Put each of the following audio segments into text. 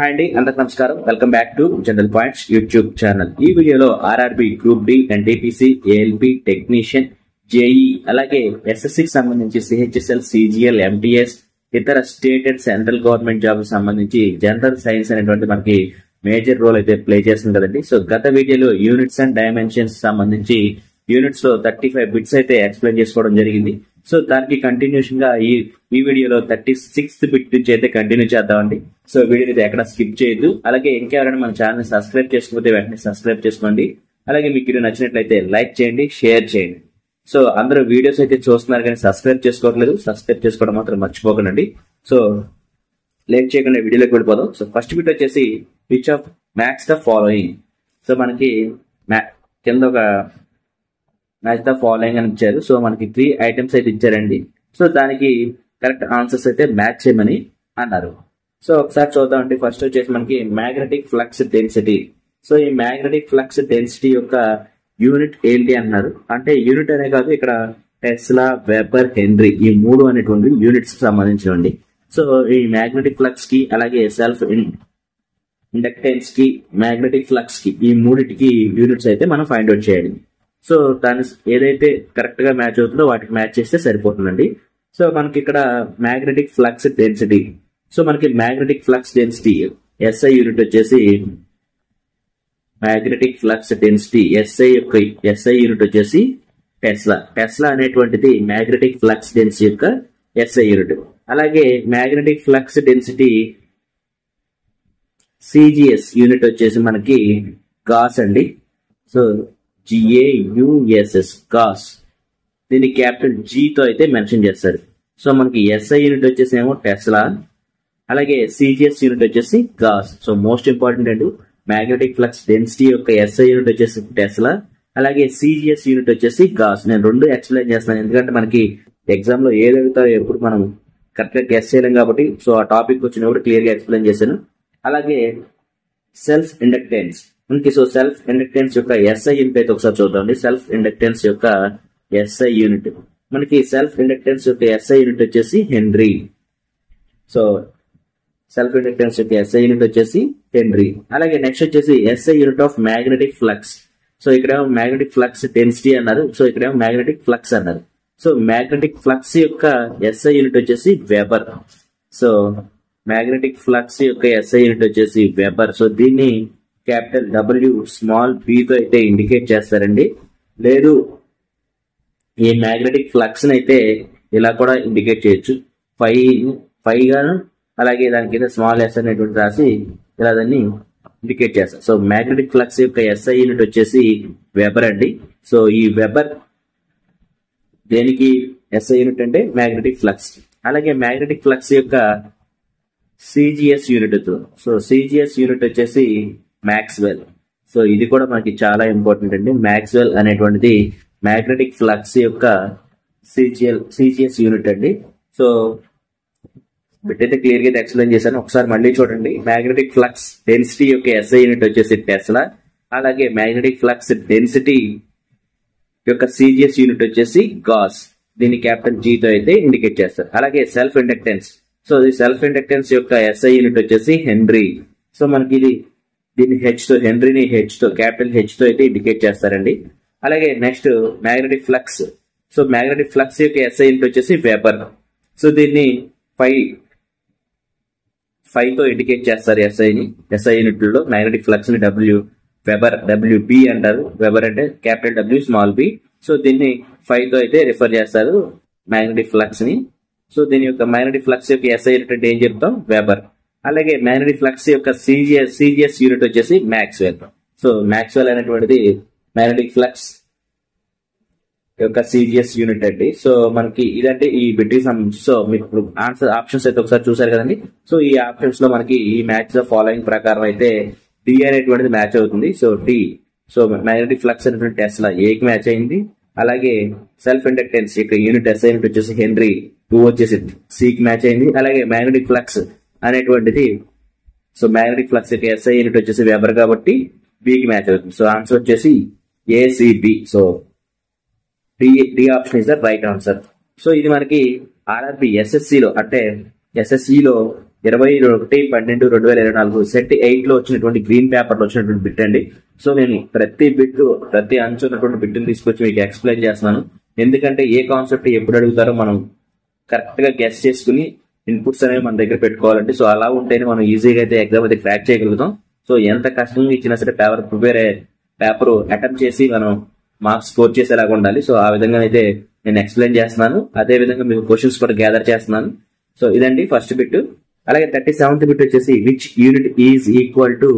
Hi అండి, అందరికి నమస్కారం. Welcome back to general points YouTube channel. ఈ వీడియోలో RRB, group D, NTPC, ALP, technician, JE, అలాగే ఎస్ఎస్సికి సంబంధించి సిహెచ్ఎస్ఎల్, సిజిఎల్, ఎంటీఎస్, ఇతర state and central government job సంబంధించి జనరల్ సైన్స్ అనేటువంటి మనకి మేజర్ రోల్ అయితే ప్లే చేస్తుంది కదండి. సో గత వీడియోలో యూనిట్స్ అండ్ డైమెన్షన్స్ సంబంధించి యూనిట్స్ లో 35 బిట్స్ అయితే ఎక్స్ప్లెయిన్ చేసుకోవడం జరిగింది. సో దానికి కంటిన్యూషన్ గా ఈ వీడియోలో 36th బిట్ నుంచి అయితే కంటిన్యూ చేద్దామండి. సో వీడియోని అయితే ఎక్కడ స్కిప్ చేయొద్దు. అలాగే ఇంకెవరైనా మన ఛానల్ సబ్స్క్రైబ్ చేసుకోకపోతే వెంటనే సబ్స్క్రైబ్ చేసుకోండి. అలాగే మీకు వీడియో నచ్చినట్లయితే లైక్ చేయండి, షేర్ చేయండి. సో అందరూ వీడియోస్ అయితే చూస్తున్నారు కానీ సబ్స్క్రైబ్ చేసుకోవట్లేదు. సబ్స్క్రైబ్ చేసుకోవడం మాత్రం మర్చిపోకండి. సో లేట్ చేయకుండా వీడియోలోకి వెళ్ళిపోదాం. సో ఫస్ట్ బిట్ వచ్చేసి which of match the following. So మనకి కింద ఒక మ్యాచ్ ద ఫాలోయింగ్ అని ఇచ్చారు. సో మనకి 3 ఐటమ్స్ అయితే ఇచ్చారండి. సో దానికి కరెక్ట్ ఆన్సర్స్ అయితే మ్యాచ్ చేయమని అన్నారు. సో ఒకసారి చూద్దామండి. ఫస్ట్ వచ్చేసి మనకి మ్యాగ్నెటిక్ ఫ్లక్స్ డెన్సిటీ. సో ఈ మ్యాగ్నెటిక్ ఫ్లక్స్ డెన్సిటీ యొక్క యూనిట్ ఏంటి అన్నారు. అంటే యూనిట్ అనే కాదు, ఇక్కడ టెస్లా, వెబర్, హెన్రీ ఈ 3 అనేటువంటి యూనిట్స్ కి సంబంధించినవి. సో ఈ మ్యాగ్నెటిక్ ఫ్లక్స్ కి, అలాగే సెల్ఫ్ ఇండక్టెన్స్ కి, మ్యాగ్నెటిక్ ఫ్లక్స్ కి ఈ 3టికి యూనిట్స్ అయితే మనం ఫైండ్ అవుట్ చేయాలి. సో దాని ఏదైతే కరెక్ట్ గా మ్యాచ్ అవుతుందో వాటికి మ్యాచ్ చేస్తే సరిపోతుందండి. సో మనకి ఇక్కడ మ్యాగ్నెటిక్ ఫ్లక్స్ డెన్సిటీ. సో మనకి magnetic flux density SI unit వచ్చేసి magnetic flux density SI unit వచ్చేసి టెస్లా. టెస్లా అనేటువంటిది మ్యాగ్నెటిక్ ఫ్లక్స్ డెన్సిటీ యొక్క ఎస్ఐ యూనిట్. అలాగే magnetic flux density CGS unit వచ్చేసి మనకి గాస్ అండి. సో GAUSS గాస్, దీన్ని క్యాపిటల్ G తో అయితే మెన్షన్ చేస్తారు. సో మనకి ఎస్ఐ యూనిట్ వచ్చేసి ఏమో టెస్లా, అలాగే సిజిఎస్ యూనిట్ వచ్చేసి గాస్. సో మోస్ట్ ఇంపార్టెంట్ అండి, మ్యాగ్నెటిక్ ఫ్లక్స్ డెన్సిటీ యొక్క ఎస్ఐ యూనిట్ వచ్చేసి టెస్లా, అలాగే సిజిఎస్ యూనిట్ వచ్చేసి గాస్. నేను 2 ఎక్స్ప్లెయిన్ చేస్తాను, ఎందుకంటే మనకి ఎగ్జామ్ లో ఏది అడుగుతారో ఎప్పుడు మనం కరెక్ట్ గా గెస్ చేయలేం కాబట్టి. సో ఆ టాపిక్ వచ్చినప్పుడు క్లియర్ గా ఎక్స్ప్లెయిన్ చేశాను. అలాగే సెల్ఫ్ ఇండక్టెన్స్ మనకి, సో సెల్ఫ్ ఇండక్టెన్స్ యొక్క ఎస్ఐ యూనిట్ అయితే ఒకసారి చూద్దామండి. సెల్ఫ్ ఇండక్టెన్స్ యొక్క ఎస్ఐ యూనిట్ మనకి, సెల్ఫ్ ఇండక్టెన్స్ యొక్క ఎస్ఐ యూనిట్ వచ్చేసి హెన్రీ. సో సెల్ఫ్ ఇండక్టెన్స్ యొక్క ఎస్ఐ యూనిట్ వచ్చేసి హెన్రీ. అలాగే నెక్స్ట్ వచ్చేసి SI unit of magnetic flux. So ఇక్కడ మ్యాగ్నెటిక్ ఫ్లక్స్ డెన్సిటీ అన్నారు, సో ఇక్కడ మ్యాగ్నెటిక్ ఫ్లక్స్ అన్నారు. సో మ్యాగ్నెటిక్ ఫ్లక్స్ యొక్క ఎస్ఐ యూనిట్ వచ్చేసి వెబర్. సో మ్యాగ్నెటిక్ ఫ్లక్స్ యొక్క ఎస్ఐ యూనిట్ వచ్చేసి వెబర్. సో దీన్ని క్యాపిటల్ W స్మాల్ b తో అయితే ఇండికేట్ చేస్తారండి. లేదు ఈ మ్యాగ్నెటిక్ ఫ్లక్స్ అయితే ఇలా కూడా ఇండికేట్ చేయొచ్చు, ఫైవ్ గాను, అలాగే దానికి స్మాల్ s అనేటువంటి రాసి ఇలా దాన్ని ఇండికేట్ చేస్తారు. సో మ్యాగ్నెటిక్ ఫ్లక్స్ యొక్క ఎస్ఐ యూనిట్ వచ్చేసి వెబర్ అండి. సో ఈ వెబర్ దేనికి ఎస్ఐ యూనిట్ అంటే మ్యాగ్నెటిక్ ఫ్లక్స్. అలాగే మ్యాగ్నెటిక్ ఫ్లక్స్ యొక్క CGS unit. So CGS unit వచ్చేసి మ్యాక్స్వెల్. సో ఇది కూడా మనకి చాలా ఇంపార్టెంట్ అండి. మ్యాక్స్వెల్ అనేటువంటిది మ్యాగ్నెటిక్ ఫ్లక్స్ యొక్క సిజిఎస్ యూనిట్ అండి. సో బిట్టయితే క్లియర్ గా ఎక్స్ప్లెయిన్ చేశాను, ఒకసారి మళ్ళీ చూడండి. మ్యాగ్నెటిక్ ఫ్లక్స్ డెన్సిటీ యొక్క ఎస్ఐ యూనిట్ వచ్చేసి టెస్లా, అలాగే మ్యాగ్నెటిక్ ఫ్లక్స్ డెన్సిటీ యొక్క సిజిఎస్ యూనిట్ వచ్చేసి గాస్. దీన్ని క్యాపిటల్ G తో అయితే ఇండికేట్ చేస్తారు. అలాగే సెల్ఫ్ ఇండక్టెన్స్. సో ఈ సెల్ఫ్ ఇండక్టెన్స్ యొక్క ఎస్ఐ యూనిట్ వచ్చేసి హెన్రీ. సో మనకి దీన్ని హెన్రీని క్యాపిటల్ H తో అయితే ఇండికేట్ చేస్తారండి. అలాగే next magnetic flux. So magnetic flux యొక్క ఎస్ఐ యూనిట్ వచ్చేసి వెబర్. సో దీన్ని 5 తో ఇండికేట్ చేస్తారు ఎస్ఐ యూనిట్ లో. మ్యాగ్నెటిక్ ఫ్లక్స్ ని వెబర్ WB అంటారు. వెబర్ అంటే capital W small b. So దీన్ని 5 తో అయితే రిఫర్ చేస్తారు మ్యాగ్నెటిక్ ఫ్లక్స్ ని. సో దీని యొక్క మ్యాగ్నెటిక్ ఫ్లక్స్ యొక్క ఎస్ఐ యూనిట్ అంటే ఏం చెప్తాం, వెబర్. అలాగే మ్యాగ్నెటిక్ ఫ్లక్స్ యొక్క సిజిఎస్ యూనిట్ వచ్చేసి మ్యాక్స్వెల్. సో మ్యాక్స్వెల్ అనేటువంటిది మ్యాగ్నెటిక్ ఫ్లక్స్ యొక్క సిజిఎస్ యూనిట్ అండి. సో మనకి ఇదంటే ఈ బిట్ కి సంబంధించి. సో మీకు ఇప్పుడు ఆప్షన్స్ అయితే ఒకసారి చూసారు కదండి. సో ఈ ఆప్షన్స్ లో మనకి ఈ మ్యాచ్ ద ఫాలోయింగ్ ప్రకారం అయితే డి అనేటువంటిది మ్యాచ్ అవుతుంది. So D. So magnetic flux అనేటువంటి టెస్లా ఏకి మ్యాచ్ అయింది. అలాగే సెల్ఫ్ ఇండక్టెన్స్ యొక్క యూనిట్ ఎస్ఐ యూనిట్ వచ్చేసి హెన్రీ 2 వచ్చేసి సికి మ్యాచ్ అయింది. అలాగే మ్యాగ్నెటిక్ ఫ్లక్స్ అనేటువంటిది, సో మ్యాగ్నెటిక్ ఫ్లక్స్ యొక్క ఎస్ఐ యూనిట్ వచ్చేసి వెబర్ కాబట్టి బికి మ్యాచ్ అవుతుంది. సో ఆన్సర్ వచ్చేసి ACB. So D option is the right answer. So ఇది మనకి ఆర్ఆర్బి ఎస్ఎస్సిలో, అంటే ఎస్ఎస్సిలో 21/12/2024 సెట్ 8 లో వచ్చినటువంటి గ్రీన్ పేపర్ లో వచ్చినటువంటి బిట్ అండి. సో నేను ప్రతి అంచు ఉన్నటువంటి బిట్ని తీసుకొచ్చి మీకు ఎక్స్ప్లెయిన్ చేస్తున్నాను. ఎందుకంటే ఏ కాన్సెప్ట్ ఎప్పుడు అడుగుతారో మనం కరెక్ట్ గా గెస్ చేసుకుని ఇన్పుట్స్ అనేవి మన దగ్గర పెట్టుకోవాలండి. సో అలా ఉంటేనే మనం ఈజీగా అయితే ఎగ్జామ్ అయితే క్రాక్ చేయగలుగుతాం. సో ఎంత కష్టంగా ఇచ్చినా సరే పేపర్ అటెంప్ట్ చేసి మనం మార్క్స్ స్కోర్ చేసేలాగా ఉండాలి. సో ఆ విధంగా అయితే నేను ఎక్స్ప్లెయిన్ చేస్తున్నాను. అదే విధంగా మీకు క్వశ్చన్స్ కూడా గ్యాదర్ చేస్తున్నాను. సో ఇదండి ఫస్ట్ బిట్. అలాగే 37th బిట్ వచ్చేసి which unit is equal to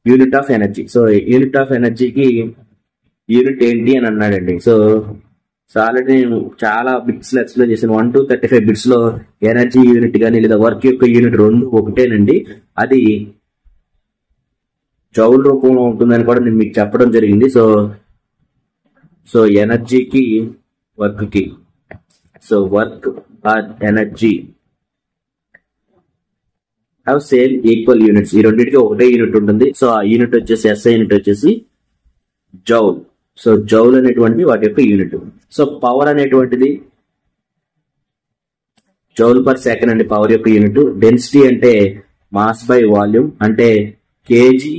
unit of energy. So unit of ఎనర్జీకి యూనిట్ ఏంటి అని అన్నాడండి. సో ఆల్రెడీ నేను చాలా బిట్స్ లో ఎక్స్ప్లెయిన్ చేశాను. 1 to 35 బిట్స్ లో ఎనర్జీ యూనిట్ కానీ లేదా వర్క్ యొక్క యూనిట్ రెండు ఒకటేనండి. అది జౌల్ రూపంలో ఉంటుందని కూడా నేను మీకు చెప్పడం జరిగింది. సో ఎనర్జీకి వర్క్ కి work or energy have same equal units. ఈ రెండింటికి ఒకటే యూనిట్ ఉంటుంది. సో ఆ యూనిట్ వచ్చేసి SI యూనిట్ వచ్చేసి జౌల్. సో జౌల్ అనేటువంటి వాటి యొక్క యూనిట్. సో పవర్ అనేటువంటిది జౌల్ పర్ సెకండ్ అండి పవర్ యొక్క యూనిట్. డెన్సిటీ అంటే మాస్ బై వాల్యూమ్ అంటే kg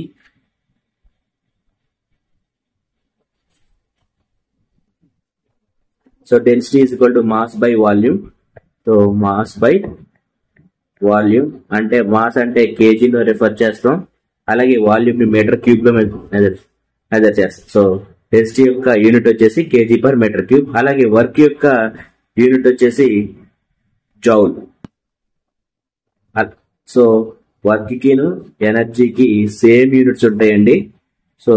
so density is equal to mass by volume. So mass by volume అంటే మాస్ అంటే కేజీలో రిఫర్ చేస్తాం. అలాగే వాల్యూమ్ ని మీటర్ క్యూబ్ లో మెజర్ చేస్తాం. సో డెన్సిటీ యొక్క యూనిట్ వచ్చేసి కేజీ పర్ మీటర్ క్యూబ్. అలాగే వర్క్ యొక్క యూనిట్ వచ్చేసి జౌల్. సో వర్క్ కిను ఎనర్జీకి సేమ్ యూనిట్స్ ఉంటాయండి. సో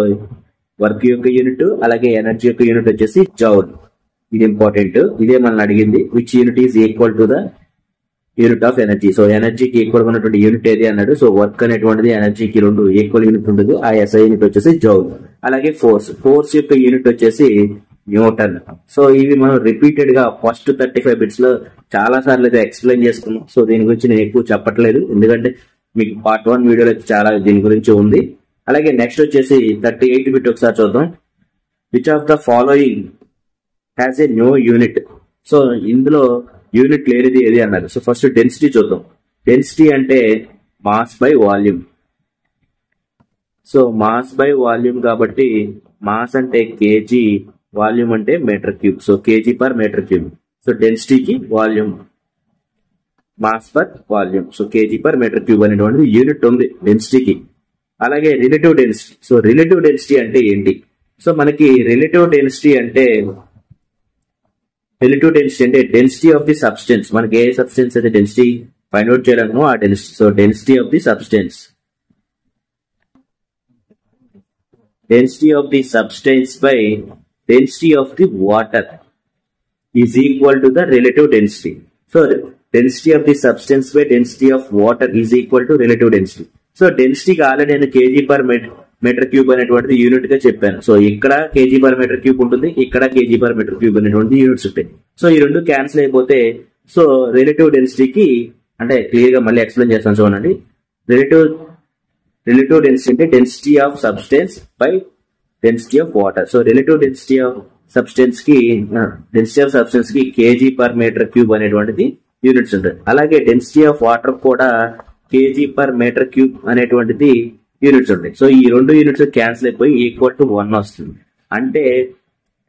వర్క్ యొక్క యూనిట్ అలాగే ఎనర్జీ యొక్క యూనిట్ వచ్చేసి జౌల్. ఇది ఇంపార్టెంట్. ఇదే మనల్ని అడిగింది. Which unit is equal to the unit of energy. So ఎనర్జీకి ఈక్వల్ గా ఉన్నటువంటి యూనిట్ ఏది అన్నాడు. సో వర్క్ అనేటువంటిది ఎనర్జీకి రెండు ఈక్వల్ యూనిట్ ఉంటుంది. ఆ SI యూనిట్ వచ్చేసి జౌల్. అలాగే ఫోర్స్ యొక్క యూనిట్ వచ్చేసి న్యూటన్. సో ఇవి మనం రిపీటెడ్ గా ఫస్ట్ 35 బిట్స్ లో చాలా సార్లు అయితే ఎక్స్ప్లెయిన్ చేసుకున్నాం. సో దీని గురించి నేను ఎక్కువ చెప్పట్లేదు, ఎందుకంటే మీకు పార్ట్ 1 వీడియోలో చాలా దీని గురించి ఉంది. అలాగే నెక్స్ట్ వచ్చేసి 38 బిట్ ఒకసారి చూద్దాం. Which of the following has a no unit. So ఇందులో యూనిట్ లేనిది ఏది అన్నారు. సో ఫస్ట్ డెన్సిటీ చూద్దాం. డెన్సిటీ అంటే mass by volume. So mass by volume కాబట్టి మాస్ అంటే కేజీ, వాల్యూమ్ అంటే metre cube. So KG per metre cube. So డెన్సిటీకి volume, mass per volume. So KG per metre cube అనేటువంటిది unit ఉంది డెన్సిటీకి. అలాగే relative density. So relative density అంటే ఏంటి? సో మనకి రిలేటివ్ డెన్సిటీ అంటే డెన్సిటీ ఆఫ్ ది సబ్స్టెన్స్. మనకి ఏ సబ్స్టెన్స్ అయితే డెన్సిటీ ఫైండ్ అవుట్ చేయాలనో ఆ density. So density of the substance by density of the water is equal to the relative density. So density of the substance by density of water is equal to relative density. So డెన్సిటీకి already నేను KG per metre cube అనేటువంటిది unit గా చెప్పాను. So ఇక్కడ KG per metre cube ఉంటుంది, ఇక్కడ KG per metre cube అనేటువంటి units ఉంటాయి. సో ఈ రెండు క్యాన్సిల్ అయిపోతే సో రిలేటివ్ డెన్సిటీకి అంటే క్లియర్ గా మళ్ళీ ఎక్స్ప్లెయిన్ చేస్తాను చూడండి. రిలేటివ్ డెన్సిటీ అంటే density of substance by density of water. So relative density of substance కి కేజీ పర్ మీటర్ క్యూబ్ అనేటువంటిది యూనిట్స్ ఉంటుంది. అలాగే డెన్సిటీ ఆఫ్ వాటర్ కూడా కేజీ పర్ మీటర్ క్యూబ్ అనేటువంటిది యూనిట్స్ ఉంటాయి. సో ఈ రెండు యూనిట్స్ క్యాన్సిల్ అయిపోయి ఈక్వల్ టు 1 వస్తుంది. అంటే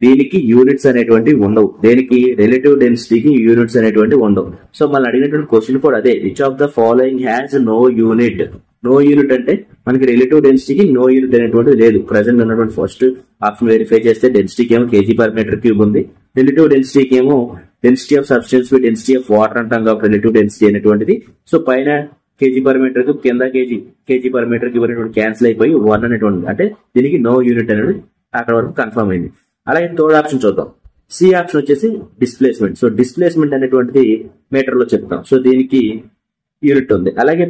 దీనికి యూనిట్స్ అనేటువంటివి ఉండవు. దేనికి? రిలేటివ్ డెన్సిటీకి యూనిట్స్ అనేటువంటివి ఉండవు. సో మనం అడిగినటువంటి క్వశ్చన్ కూడా అదే. Which of the following has no unit. No unit అంటే మనకి రిలేటివ్ డెన్సిటీకి నో యూనిట్ అనేటువంటిది లేదు. ప్రెసెంట్ ఉన్నటువంటి ఫస్ట్ ఆప్షన్ వెరిఫై చేస్తే డెన్సిటీకి ఏమో కేజీ పర్ మీటర్ క్యూబ్ ఉంది. రిలేటివ్ డెన్సిటీకి ఏమో density of substance by density of water అంటాం కాబట్టి రిలేటివ్ డెన్సిటీ అనేటువంటిది. సో పైన కేజీ పర్ మీటర్ క్యూబ్, కింద కేజీ పర్ మీటర్ క్యూబ్ అనేటువంటి క్యాన్సిల్ అయిపోయి 1 అనేటువంటి అంటే దీనికి నో యూనిట్ అనేది అక్కడ వరకు కన్ఫర్మ్ అయింది. అలాగే థర్డ్ ఆప్షన్ చూద్దాం. సి ఆప్షన్ వచ్చేసి డిస్ప్లేస్మెంట్. సో డిస్ప్లేస్మెంట్ అనేటువంటిది మీటర్ లో చెప్తాం. సో దీనికి యూనిట్ ఉంది. అలాగే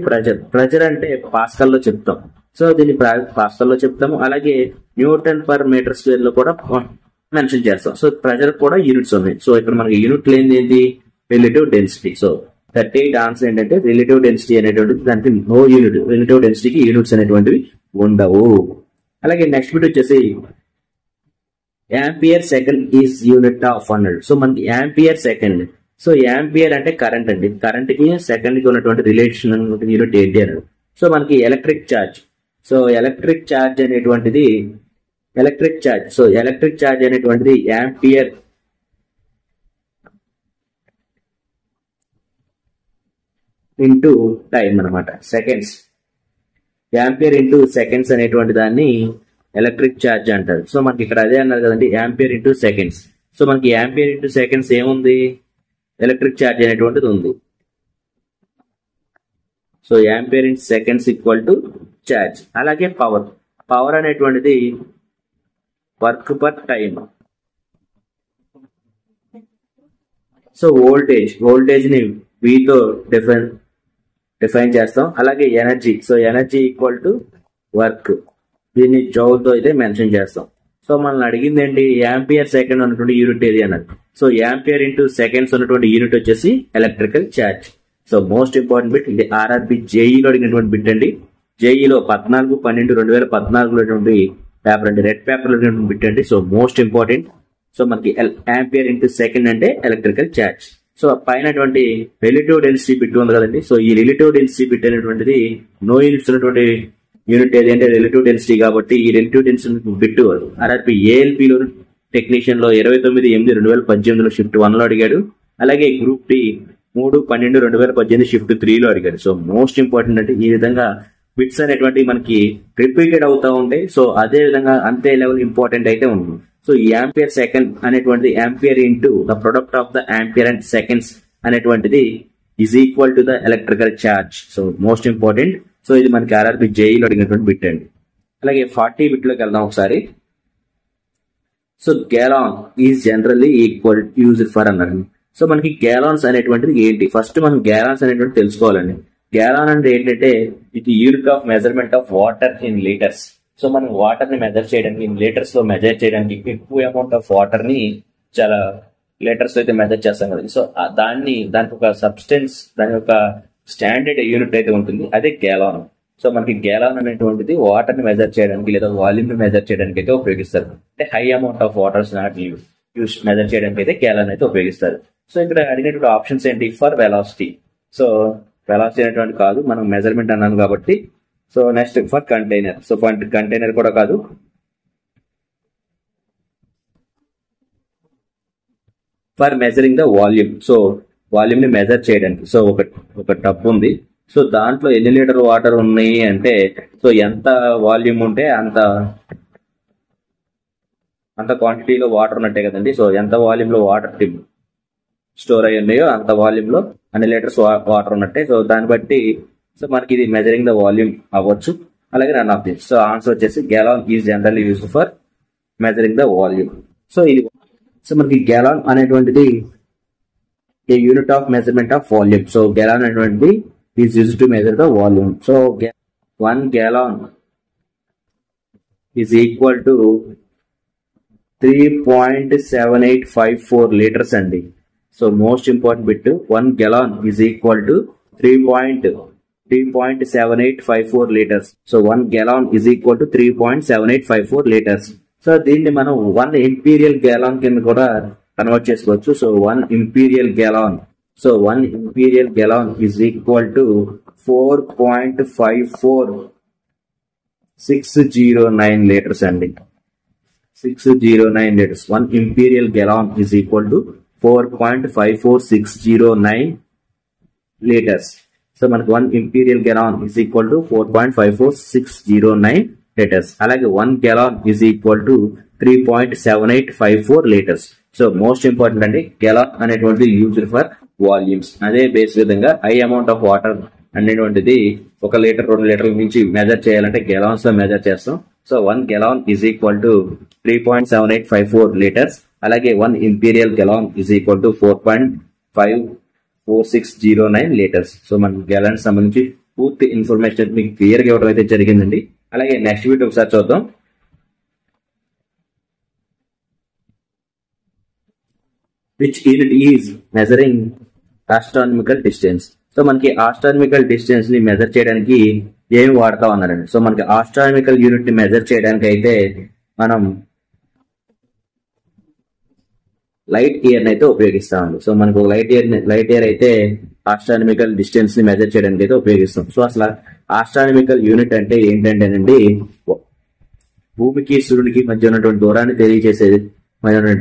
ప్రెజర్ అంటే పాస్కల్ లో చెప్తాం. సో దీన్ని పాస్కల్ లో చెప్తాము. అలాగే న్యూటన్ పర్ మీటర్ స్క్వేర్ లో కూడా మెన్షన్ చేస్తాం. సో ప్రెజర్ కూడా యూనిట్స్ ఉన్నాయి. సో ఇక్కడ మనకి యూనిట్ లేనిది ఏంటి? Relative density. సో 38 ఆన్సర్ ఏంటంటే రిలేటివ్ డెన్సిటీ అనేటువంటిది దానికి నో యూనిట్. రిలేటివ్ డెన్సిటీకి యూనిట్స్ అనేటువంటివి ఉండవు. అలాగే నెక్స్ట్ బిట్ వచ్చేసి ampere second is unit of అన్నాడు. సో మనకి యాంపియర్ సెకండ్ సో యాంపియర్ అంటే కరెంట్ అండి. కరెంట్ కి సెకండ్ కి ఉన్నటువంటి రిలేషన్ యూనిట్ ఏంటి అన్నారు. సో మనకి electric charge. So electric charge అనేటువంటిది యాంపియర్ ఇంటూ టైం అనమాట, సెకండ్స్. యాంపియర్ ఇంటూ సెకండ్స్ అనేటువంటి దాన్ని ఎలక్ట్రిక్ ఛార్జ్ అంటారు. సో మనకి ఇక్కడ అదే అన్నారు కదండి, యాంపియర్ ఇంటూ సెకండ్స్. సో మనకి యాంపియర్ ఇంటూ సెకండ్స్ ఏముంది, ఎలక్ట్రిక్ ఛార్జ్ అనేటువంటిది ఉంది. So ampere into seconds equal to charge. అలాగే పవర్ అనేటువంటిది work per time. So voltage ని వీతో డిఫైన్ చేస్తాం. అలాగే energy, so energy equal to work, దీన్ని జౌల్ తో అయితే మెన్షన్ చేస్తాం. సో మనల్ని అడిగింది ఏంటి, యాంపియర్ సెకండ్ ఉన్నటువంటి యూనిట్ ఏది అన్నది. సో యాంపియర్ ఇంటూ సెకండ్స్ ఉన్నటువంటి యూనిట్ వచ్చేసి electrical charge. So most important bit ఇది ఆర్ఆర్బి జేఈలో అడిగినటువంటి బిట్ అండి. జేఈలో 14/12/2014 పేపర్ అండి, రెడ్ పేపర్ లో బిట్ అండి. So most important. సో మనకి యాంపియర్ ఇంటూ సెకండ్ అంటే ఎలక్ట్రికల్ ఛార్జ్. సో పైన రిలేటివ్ డెన్సిటీ బిట్ ఉంది కదండి. సో ఈ రిలేటివ్ డెన్సిటీ బిట్ అనేటువంటిది నో యూనిట్స్ ఉన్నటువంటి యూనిట్ ఏది అంటే రిలేటివ్ డెన్సిటీ. కాబట్టి ఈ relative density bit RRB ALP లో టెక్నీషియన్ లో 29/8/2018 షిఫ్ట్ 1 లో అడిగాడు. అలాగే గ్రూప్ డి 3/12/2018 షిఫ్ట్ 3 లో అడిగాడు. సో మోస్ట్ ఇంపార్టెంట్ అంటే ఈ విధంగా బిట్స్ అనేటువంటి మనకి రిపీటెడ్ అవుతా ఉంటాయి. సో అదే విధంగా అంతే లెవెల్ ఇంపార్టెంట్ అయితే ఉంటుంది. సో ఈ యాంపియర్ సెకండ్ అనేటువంటిది ampere into the product of the ampere and seconds అనేటువంటిది is equal to the electrical charge. So most important. So ఇది మనకి ఆర్ఆర్బి జేఈలో అడిగినటువంటి బిట్ అండి. అలాగే 40 బిట్ లోకి వెళ్దాం ఒకసారి. So gallon is generally equal used for అన్నారు. సో మనకి గ్యాలాన్స్ అనేటువంటిది ఏంటి, ఫస్ట్ మనం గ్యాలాన్స్ అనేటువంటి తెలుసుకోవాలండి. గ్యాలాన్ అంటే ఏంటంటే ఇది unit of measurement of water in litres. So మనం వాటర్ ని మెజర్ చేయడానికి లీటర్స్ లో మెజర్ చేయడానికి ఎక్కువ అమౌంట్ ఆఫ్ వాటర్ ని చాలా లీటర్స్ లో అయితే మెజర్ చేస్తాం కదా. సో దానికి ఒక సబ్స్టెన్స్, దాని యొక్క స్టాండర్డ్ యూనిట్ అయితే ఉంటుంది, అదే గ్యాలాన్. సో మనకి గ్యాలాన్ అనేటువంటిది వాటర్ ని మెజర్ చేయడానికి లేదా వాల్యూమ్ ని మెజర్ చేయడానికి అయితే ఉపయోగిస్తారు. అంటే high amount of waters use measure చేయడానికి అయితే గ్యాలాన్ అయితే ఉపయోగిస్తారు. సో ఇక్కడ అడిగినటువంటి ఆప్షన్స్ ఏంటి, ఫర్ వెలాసిటీ. సో వెలాసిటీ అనేటువంటి కాదు, మనం మెజర్మెంట్ అన్నాను కాబట్టి. So next for container. So container కూడా కాదు. For measuring the volume. So volume ని మెజర్ చేయడానికి. సో ఒక టబ్ ఉంది. సో దాంట్లో ఎన్ని లీటర్ వాటర్ ఉన్నాయి అంటే, సో ఎంత వాల్యూమ్ ఉంటే అంత క్వాంటిటీలో వాటర్ ఉన్నట్టే కదండి. సో ఎంత వాల్యూమ్ లో వాటర్ స్టోర్ అయ్యి ఉన్నాయో అంత వాల్యూమ్ లో అన్ని లీటర్స్ వాటర్ ఉన్నట్టే. సో దాన్ని బట్టి సో మనకి ఇది మెజరింగ్ ద వాల్యూమ్ అవ్వచ్చు. అలాగే run of this. So answer వచ్చేసి gallon is generally used for measuring the volume. So మనకి గ్యాలాన్ అనేటువంటిది a unit of measurement of volume. So gallon అనేటువంటిది is used to measure the volume. So 1 gallon is equal to 3.7854 litres అండి. So most important bit, 1 gallon is equal to 3.7854 litres. So 1 gallon is equal to 3.7854 litres. So దీన్ని మనం 1 imperial గ్యాలాన్ కింద కూడా convert చేసుకోవచ్చు. So 1 imperial gallon. So 1 imperial gallon is equal to 4.54609 litres అండి. 609 litres. 1 imperial gallon is equal to 4.54609 litres. So మనకి 1 imperial gallon is equal to 4.54609 litres. అలాగే 1 gallon is equal to 3.7854 litres. So most important అండి, gallon అనేటువంటిది used for volumes. అదే base విధంగా high amount of water అనేటువంటిది 1 litre 2 లీటర్ల నుంచి measure చేయాలంటే గ్యాలాన్స్ లో మెజర్ చేస్తాం. So 1 gallon is equal to 3.7854 litres. అలాగే 1 imperial gallon is equal to 4.54609 litres. So మన గ్యాలాన్ సంబంధించి పూర్తి ఇన్ఫర్మేషన్ మీకు క్లియర్ గా ఇవ్వడం అయితే జరిగిందండి. అలాగే నెక్స్ట్ వీడియో ఒకసారి చూద్దాం. Which unit is measuring astronomical distance. So మనకి ఆస్ట్రానమికల్ డిస్టెన్స్ ని మెజర్ చేయడానికి ఏమి వాడతాం అన్నారండి. సో మనకి ఆస్ట్రానమికల్ యూనిట్ ని మెజర్ చేయడానికి అయితే మనం లైట్ ఇయర్ అయితే ఉపయోగిస్తామండి. సో మనకు లైట్ ఇయర్ అయితే ఆస్ట్రానమికల్ డిస్టెన్స్ ని మెజర్ చేయడానికి అయితే ఉపయోగిస్తాం. సో అసలు ఆస్ట్రానమికల్ యూనిట్ అంటే ఏంటంటేనండి, భూమికి సూర్యునికి మధ్య ఉన్నటువంటి దూరాన్ని తెలియజేసేది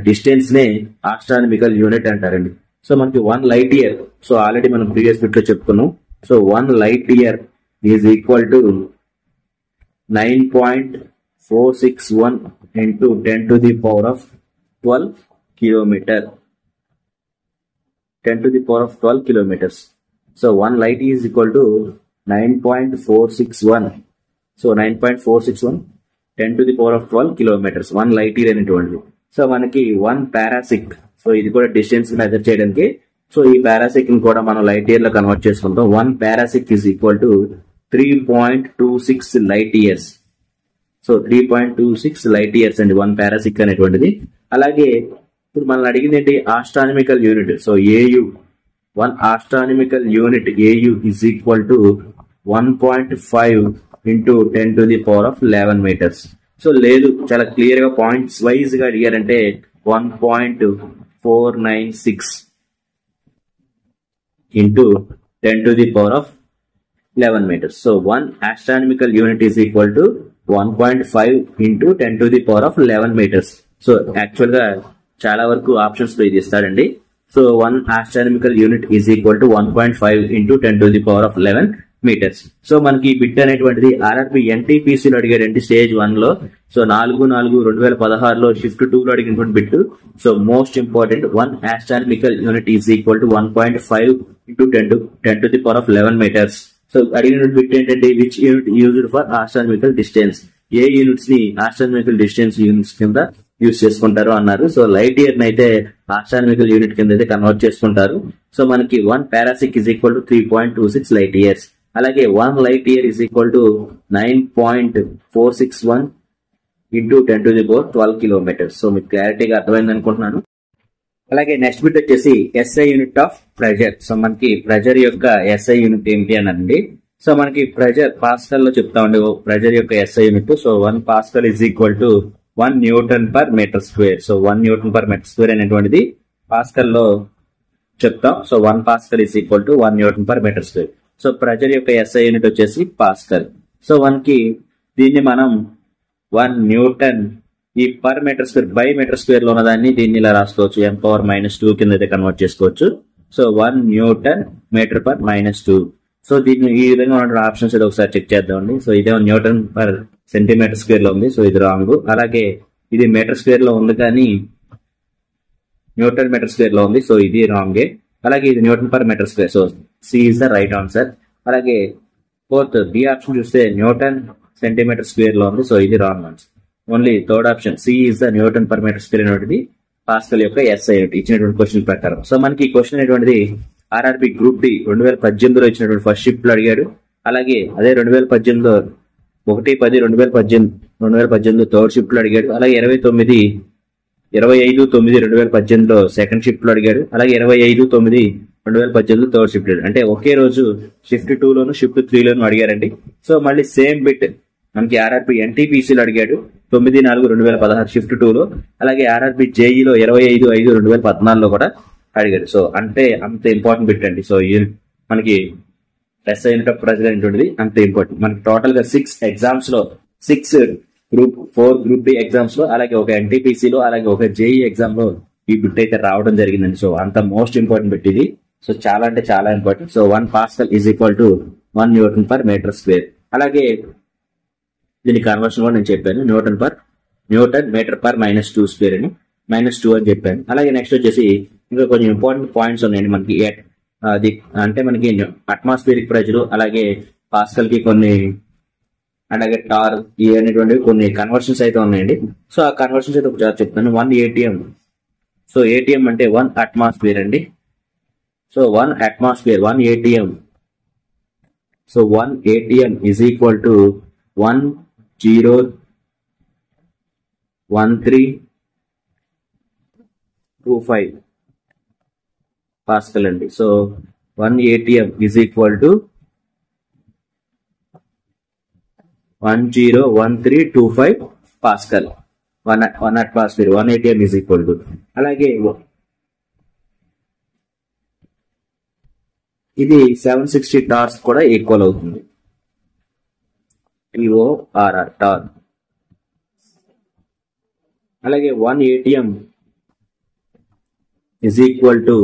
డిస్టెన్స్ నే ఆస్ట్రానమికల్ యూనిట్ అంటారండి. సో మనకి 1 లైట్ ఇయర్, సో ఆల్రెడీ మనం ప్రీవియస్ బిట్ లో చెప్పుకున్నాం. So 1 light year is equal to 9.461 into 10 to the power of 12 kilometer. 10 to the power of 12 kilometers. So 1 light is equal to 9.461. So 9.461 10 to the power of 12 kilometers. 1 light year అనేటువంటిది. So మనకి 1 పారాసిక్, so ఇది కూడా distance measure చేయడానికి. So ఈ పారాసిక్ ని కూడా మనం light year లో కన్వర్ట్ చేసుకుంటాం. 1 parsec is equal to 3.26 light years. So 3.26 light years అండి 1 పారాసిక్ అనేటువంటిది. అలాగే ఇప్పుడు మనం అడిగింది ఏంటి, astronomical unit. So AU 1 astronomical unit AU is equal to 1.5 into 10 to the power of 11 meters. So లేదు, చాలా క్లియర్ గా పాయింట్స్ వైజ్ గా అడిగారంటే 1.496 into 10 to the power of 11 meters. So 1 astronomical unit is equal to 1.5 into 10 to the power of 11 meters. So actual గా చాలా వరకు options లో ఇది ఇస్తాడండి. So 1 astronomical unit is equal to 1.5 into 10 to the power of 11 meters. So మనకి bit అనేటువంటిది RRB NTPC లో అడిగాడండి stage 1 లో. సో 4/4/2016 లో షిఫ్ట్ 2 లో అడిగినటువంటి bit. So most important 1 astronomical unit is equal to 1.5 into 10 to the power of 11 meters. So అడిగిన bit ఏంటంటే which unit used for astronomical distance, a units ని astronomical distance units కింద use చేసుకుంటారు అన్నారు. So light year అయితే astronomical unit కింద అయితే convert చేసుకుంటారు. సో మనకి 1 parsec is equal to 3.26 light years. అలాగే 1 light year is equal to 9.461 into 10 to the power 12 kilometers. సో మీకు క్లారిటీగా అర్థమైంది అనుకుంటున్నాను. అలాగే నెక్స్ట్ బిట్ వచ్చేసి SI unit of pressure. So మనకి ప్రెజర్ యొక్క ఎస్ఐ యూనిట్ ఏంటి అనండి. సో మనకి ప్రెజర్ పాస్కల్ లో చెప్తామండి ప్రెజర్ యొక్క SI unit. So 1 pascal is equal to 1 newton per metre square. So 1 newton per metre square అనేటువంటిది పాస్కల్ లో చెప్తాం. So 1 pascal is equal to 1 newton per metre square. So pressure యొక్క SI unit వచ్చేసి pascal. So మనకి దీన్ని మనం 1 newton ఈ per metre square by metre square లో ఉన్నదాన్ని దీన్ని ఇలా రాసుకోవచ్చు, n⁻⁻2 కింద అయితే కన్వర్ట్ చేసుకోవచ్చు. So 1 newton metre per -2. So దీన్ని ఈ విధంగా ఉన్న ఆప్షన్స్ ఏదో ఒకసారి చెక్ చేద్దామండి. సో ఇదేమో న్యూటన్ పర్ సెంటీమీటర్ స్క్వేర్ లో ఉంది, సో ఇది రాంగ్. అలాగే ఇది మీటర్ స్క్వేర్ లో ఉంది కానీ న్యూటన్ మీటర్ స్క్వేర్ లో ఉంది, సో ఇది రాంగే. అలాగే ఇది newton per metre square, so C is the right answer. అలాగే ఫోర్త్ బి ఆప్షన్ చూస్తే న్యూటన్ సెంటీమీటర్ స్క్వేర్ లో ఉంది, సో ఇది wrong answer. Only third option C is the newton per metre square అనేటువంటిది పాస్కల్ యొక్క ఎస్ఐ యూనిట్ ఇచ్చినటువంటి question ప్రకారం. So మనకి ఈ క్వశ్చన్ అనేటువంటిది ఆర్ఆర్బి గ్రూప్ డి 2018లో ఇచ్చినటువంటి ఫస్ట్ షిఫ్ట్ లో అడిగాడు. అలాగే అదే 2018లో 1/10/2018 థర్డ్ షిఫ్ట్ లో అడిగాడు. అలాగే 25/9/2018లో సెకండ్ షిఫ్ట్ లో అడిగాడు. అలాగే 25/9/2018 థర్డ్ షిఫ్ట్. అంటే ఒకే రోజు షిఫ్ట్ 2 లోను షిఫ్ట్ 3 లోను అడిగారండి. సో మళ్ళీ సేమ్ బిట్ మనకి ఆర్ఆర్బి ఎన్టీపీసీలో అడిగాడు 9/4/2016 షిఫ్ట్ 2 లో. అలాగే ఆర్ఆర్బి జేఈలో 25/5/2014 కూడా అడిగాడు. సో అంటే అంత ఇంపార్టెంట్ బిట్ అండి. సో మనకి ఎస్ఐ యూనిట్ ఆఫ్ ప్రెజర్ అనేటువంటిది అంత ఇంపార్టెంట్. మనకి టోటల్ గా 6 ఎగ్జామ్స్ లో 6 గ్రూప్ 4 గ్రూప్ డి ఎగ్జామ్స్ లో, అలాగే ఒక ఎన్టీపీసీలో, అలాగే ఒక జేఈ ఎగ్జామ్ లో ఈ బిట్ అయితే రావడం జరిగిందండి. సో అంత మోస్ట్ ఇంపార్టెంట్ బిట్ ఇది. సో చాలా అంటే చాలా important. So 1 pascal is equal to 1 newton per metre square. అలాగే దీని కన్వర్షన్ కూడా నేను చెప్పాను, న్యూటన్ మీటర్ పర్ -2 స్క్వేర్ అని -2 అని చెప్పాను. అలాగే నెక్స్ట్ వచ్చేసి ఇంకా కొంచెం ఇంపార్టెంట్ పాయింట్స్ ఉన్నాయండి మనకి. అది అంటే మనకి అట్మాస్ఫియరిక్ ప్రెజర్, అలాగే పాస్కల్ కి కొన్ని, అలాగే టార్ ఈ అనేటువంటి కొన్ని కన్వర్షన్స్ అయితే ఉన్నాయండి. సో ఆ కన్వర్షన్స్ అయితే ఒకసారి చెప్తాను. 1 ATM. సో ATM అంటే 1 అట్మాస్ఫియర్ అండి. So 1 atmosphere 1 ATM. So 1 ATM is equal to 101325 pascal అండి. So 1 ATM is equal to 101325 pascal. 1 atmosphere 1 ATM is equal to. అలాగే ఇది 760 టార్స్ కూడా ఈక్వల్ అవుతుంది. TORR torr. అలాగే 1 ATM is equal to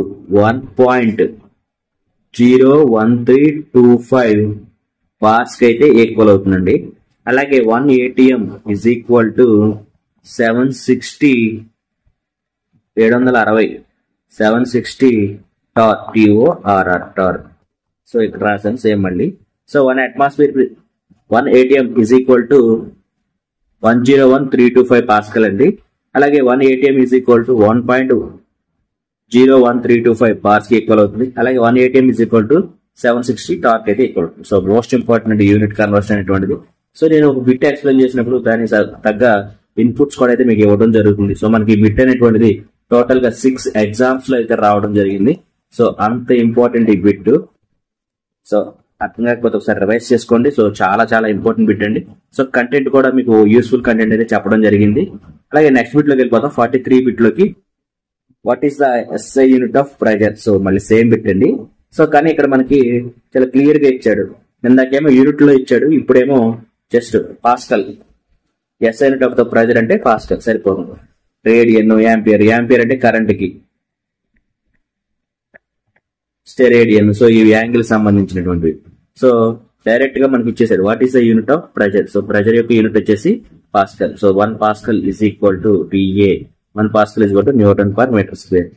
1.01325 bars కి అయితే ఈక్వల్ అవుతుందండి. అలాగే 1 ATM is equal to 760 torr TORR torr. So ఇక్కడ రాసాను సేమ్ మళ్ళీ. So 1 ATM is equal to 101,325 pascal అండి. అలాగే 1 ATM is equal to 1.01325 bars కి ఈక్వల్ అవుతుంది. అలాగే 1 ATM is equal to 760 torque అయితే ఈక్వల్ అవుతుంది. So most important unit conversion అనేటువంటిది. సో నేను ఒక బిట్ ఎక్స్ప్లెయిన్ చేసినప్పుడు దానికి తగ్గ ఇన్పుట్స్ కూడా అయితే మీకు ఇవ్వడం జరుగుతుంది. సో మనకి బిట్ అనేటువంటిది టోటల్ గా 6 ఎగ్జామ్స్ లో అయితే రావడం జరిగింది. సో అంత ఇంపార్టెంట్ ఈ బిట్. సో అర్థం కాకపోతే ఒకసారి రివైజ్ చేసుకోండి. సో చాలా చాలా ఇంపార్టెంట్ బిట్ అండి. సో కంటెంట్ కూడా మీకు యూస్ఫుల్ కంటెంట్ అయితే చెప్పడం జరిగింది. అలాగే నెక్స్ట్ బిట్ లోకి వెళ్ళిపోతాం. 43 బిట్ లోకి what is the SI unit of pressure. So మళ్ళీ సేమ్ బిట్ అండి. సో కానీ ఇక్కడ మనకి చాలా క్లియర్ గా ఇచ్చాడు. ఇందాకేమో యూనిట్ లో ఇచ్చాడు, ఇప్పుడేమో just pascal. SI unit of the pressure అంటే పాస్కల్ సరిపోతుంది. Radian, ampere. యాంపియర్ అంటే కరెంట్ కి, స్టెరేడియన్. సో ఈ యాంగిల్ సంబంధించినటువంటివి. సో డైరెక్ట్ గా మనకి ఇచ్చేసాడు what is the unit of pressure. So pressure యొక్క యూనిట్ వచ్చేసి pascal. So 1 pascal is equal to PA. 1 pascal is equal to newton per metre square.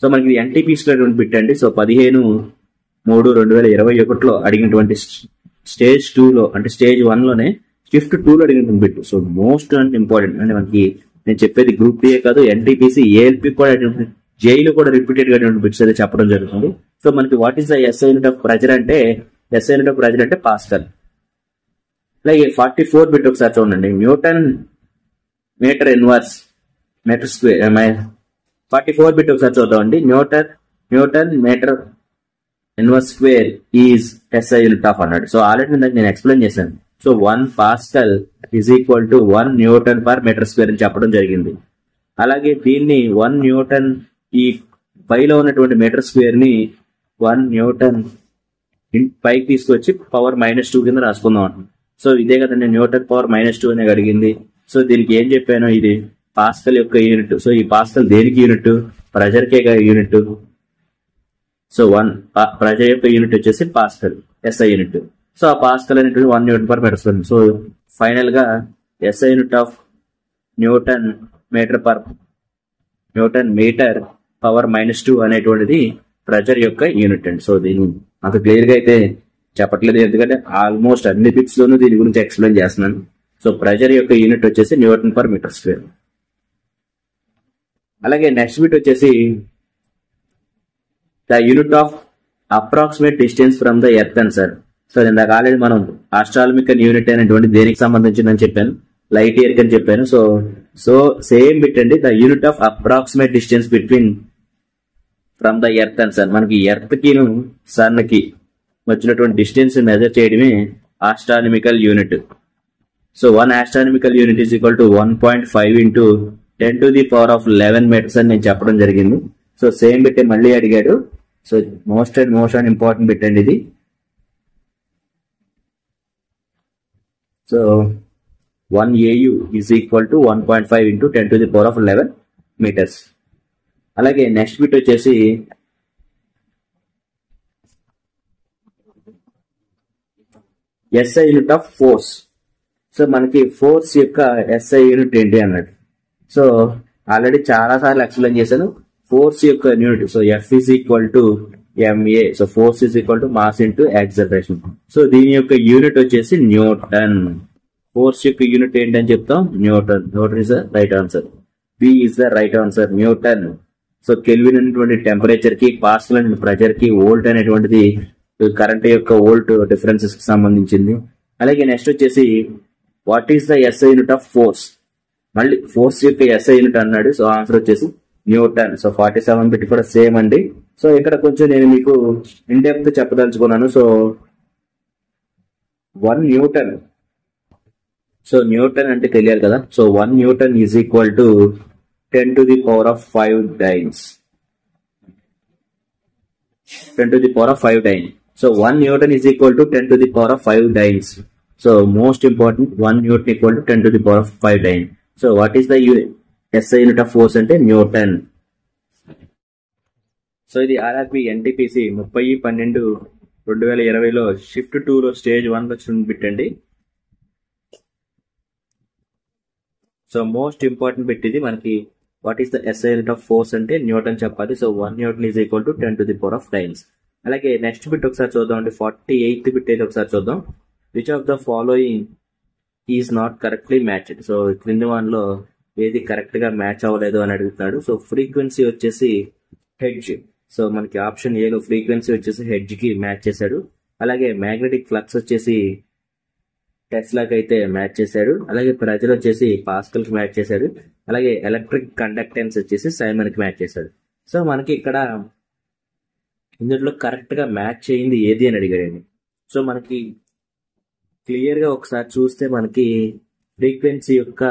So మనకి NTPC bit అండి. So 15/3/2021 అడిగినటువంటి stage 2 లో అంటే స్టేజ్ 1 లోనే షిఫ్ట్ 2 లో అడిగినటువంటి bit. So most and important అంటే మనకి నేను చెప్పేది గ్రూప్ డి కాదు, NTPC ALP కూడా జైలు కూడా రిపీటెడ్ గా బిట్స్ అయితే చెప్పడం జరుగుతుంది. సో మనకి what is the SI unit of pressure అంటే SI యూనిట్ ఆఫ్ ప్రెజర్ అంటే పాస్కల్. అలాగే 44 బిట్ ఒకసారి చూడండి. Newton metre inverse metre square. 44 bit ఒకసారి చూద్దామండి. Newton metre inverse square is SI unit of అన్నాడు. సో ఆల్రెడీ నేను ఎక్స్ప్లెయిన్ చేశాను. So 1 pascal is equal to 1 newton per metre square అని చెప్పడం జరిగింది. అలాగే దీన్ని 1 న్యూటన్ ఈ పైలో ఉన్నటువంటి మీటర్ స్క్వేర్ ని 1 న్యూటన్ పైకి తీసుకొచ్చి పవర్ -2 కింద రాసుకుందాం అంట. సో ఇదే కదండి న్యూటన్ పవర్ -2 అనేది అడిగింది. సో దీనికి ఏం చెప్పాను, ఇది పాస్కల్ యొక్క యూనిట్. సో ఈ పాస్కల్ దేనికి యూనిట్? ప్రెజర్ కే యూనిట్. సో 1 ప్రెజర్ యొక్క యూనిట్ వచ్చేసి పాస్కల్, SI యూనిట్. సో ఆ పాస్కల్ అనేటువంటి 1 newton per metre square. So final గా SI unit of newton metre power -2 అనేటువంటిది ప్రెజర్ యొక్క యూనిట్ అండి. సో దీన్ని అంత క్లియర్ గా అయితే చెప్పట్లేదు, ఎందుకంటే ఆల్మోస్ట్ అన్ని బిట్స్ లోనూ దీని గురించి ఎక్స్ప్లెయిన్ చేస్తున్నాను. సో ప్రెజర్ యొక్క యూనిట్ వచ్చేసి న్యూటన్ పర్ మీటర్ స్క్వేర్. అలాగే నెక్స్ట్ బిట్ వచ్చేసి the unit of approximate distance from the earth అని సార్. సో ఇందాక ఆల్రెడీ మనం ఆస్ట్రానమికల్ యూనిట్ అనేటువంటి దేనికి సంబంధించిందని చెప్పాను, లైట్ ఇయర్ అని చెప్పాను. సో సేమ్ బిట్ అండి. The unit of approximate distance between from the earth and sun. మనకి ఎర్త్ కి సన్ కి వచ్చినటువంటి డిస్టెన్స్ మెజర్ చేయడమే astronomical unit. So 1 astronomical unit is equal to 1.5 into 10⁻11 metres అని నేను చెప్పడం జరిగింది. సో సేమ్ బిట్ మళ్ళీ అడిగాడు. So most and important bit అండి ఇది. So 1 AU is equal to 1.5 into 10⁻11 metres. అలాగే నెక్స్ట్ బిట్ వచ్చేసి SI unit of force. So మనకి ఫోర్స్ యొక్క SI యూనిట్ ఏంటి అన్నాడు. సో ఆల్రెడీ చాలా సార్లు ఎక్స్ప్లెయిన్ చేశాను ఫోర్స్ యొక్క unit. So F is equal to MA. So force is equal to mass into acceleration. So దీని యొక్క యూనిట్ వచ్చేసి న్యూటన్. ఫోర్స్ యొక్క యూనిట్ ఏంటని చెప్తాం, Newton. Newton is the right answer. B is the right answer, Newton. So kelvin అనేటువంటి temperature కి, pascal అనే pressure కి, వోల్ట్ అనేటువంటిది కరెంట్ యొక్క వోల్ట్ డిఫరెన్సెస్ కి సంబంధించింది. అలాగే నెక్స్ట్ వచ్చేసి what is the SI unit of force. మళ్ళీ ఫోర్స్ యొక్క SI యూనిట్ అన్నాడు. సో ఆన్సర్ వచ్చేసి న్యూటన్. సో 47 బిట్ కూడా సేమ్ అండి. సో ఇక్కడ కొంచెం నేను మీకు ఇన్ డెప్త్ చెప్పదలుచుకున్నాను. So 1 Newton. సో న్యూటన్ అంటే తెలియాలి కదా. So 1 newton is equal to 10⁵ times 10 to the power of 5 dyne. So 1 Newton is equal to 10 to the power of 5 dynes. So most important, 1 Newton equal to 10 to the power of 5 dyne. So what is the SI unit of force ante Newton. So ఇది RRB NTPC 30/12/2020లో shift 2లో stage 1లో చూపించండి. So most important bit ఇది మనకి. What is the SI unit of force అంటే Newton చెప్పాలి. So 1 Newton is equal to 10 to the power of dynes. అలాగే next bit ఒకసారి చూద్దాం అండి. 48th బిట్ అయితే ఒకసారి చూద్దాం. Which of the following is not correctly matched. So క్రింది వన్లో ఏది కరెక్ట్ గా మ్యాచ్ అవ్వలేదు అని అడుగుతున్నాడు. సో ఫ్రీక్వెన్సీ వచ్చేసి హెడ్జ్. సో మనకి ఆప్షన్ ఏలో ఫ్రీక్వెన్సీ వచ్చేసి హెడ్జ్ కి మ్యాచ్ చేశాడు. అలాగే మ్యాగ్నెటిక్ ఫ్లక్స్ వచ్చేసి టెస్లాకి అయితే మ్యాచ్ చేశాడు. అలాగే ప్రెజర్ వచ్చేసి పాస్కల్ కి మ్యాచ్ చేశాడు. అలాగే ఎలక్ట్రిక్ కండక్టెన్స్ వచ్చేసి సైమన్ కి మ్యాచ్ చేశాడు. సో మనకి ఇక్కడ ఇందులో కరెక్ట్ గా మ్యాచ్ అయింది ఏది అని అడిగాడండి. సో మనకి క్లియర్ గా ఒకసారి చూస్తే మనకి ఫ్రీక్వెన్సీ యొక్క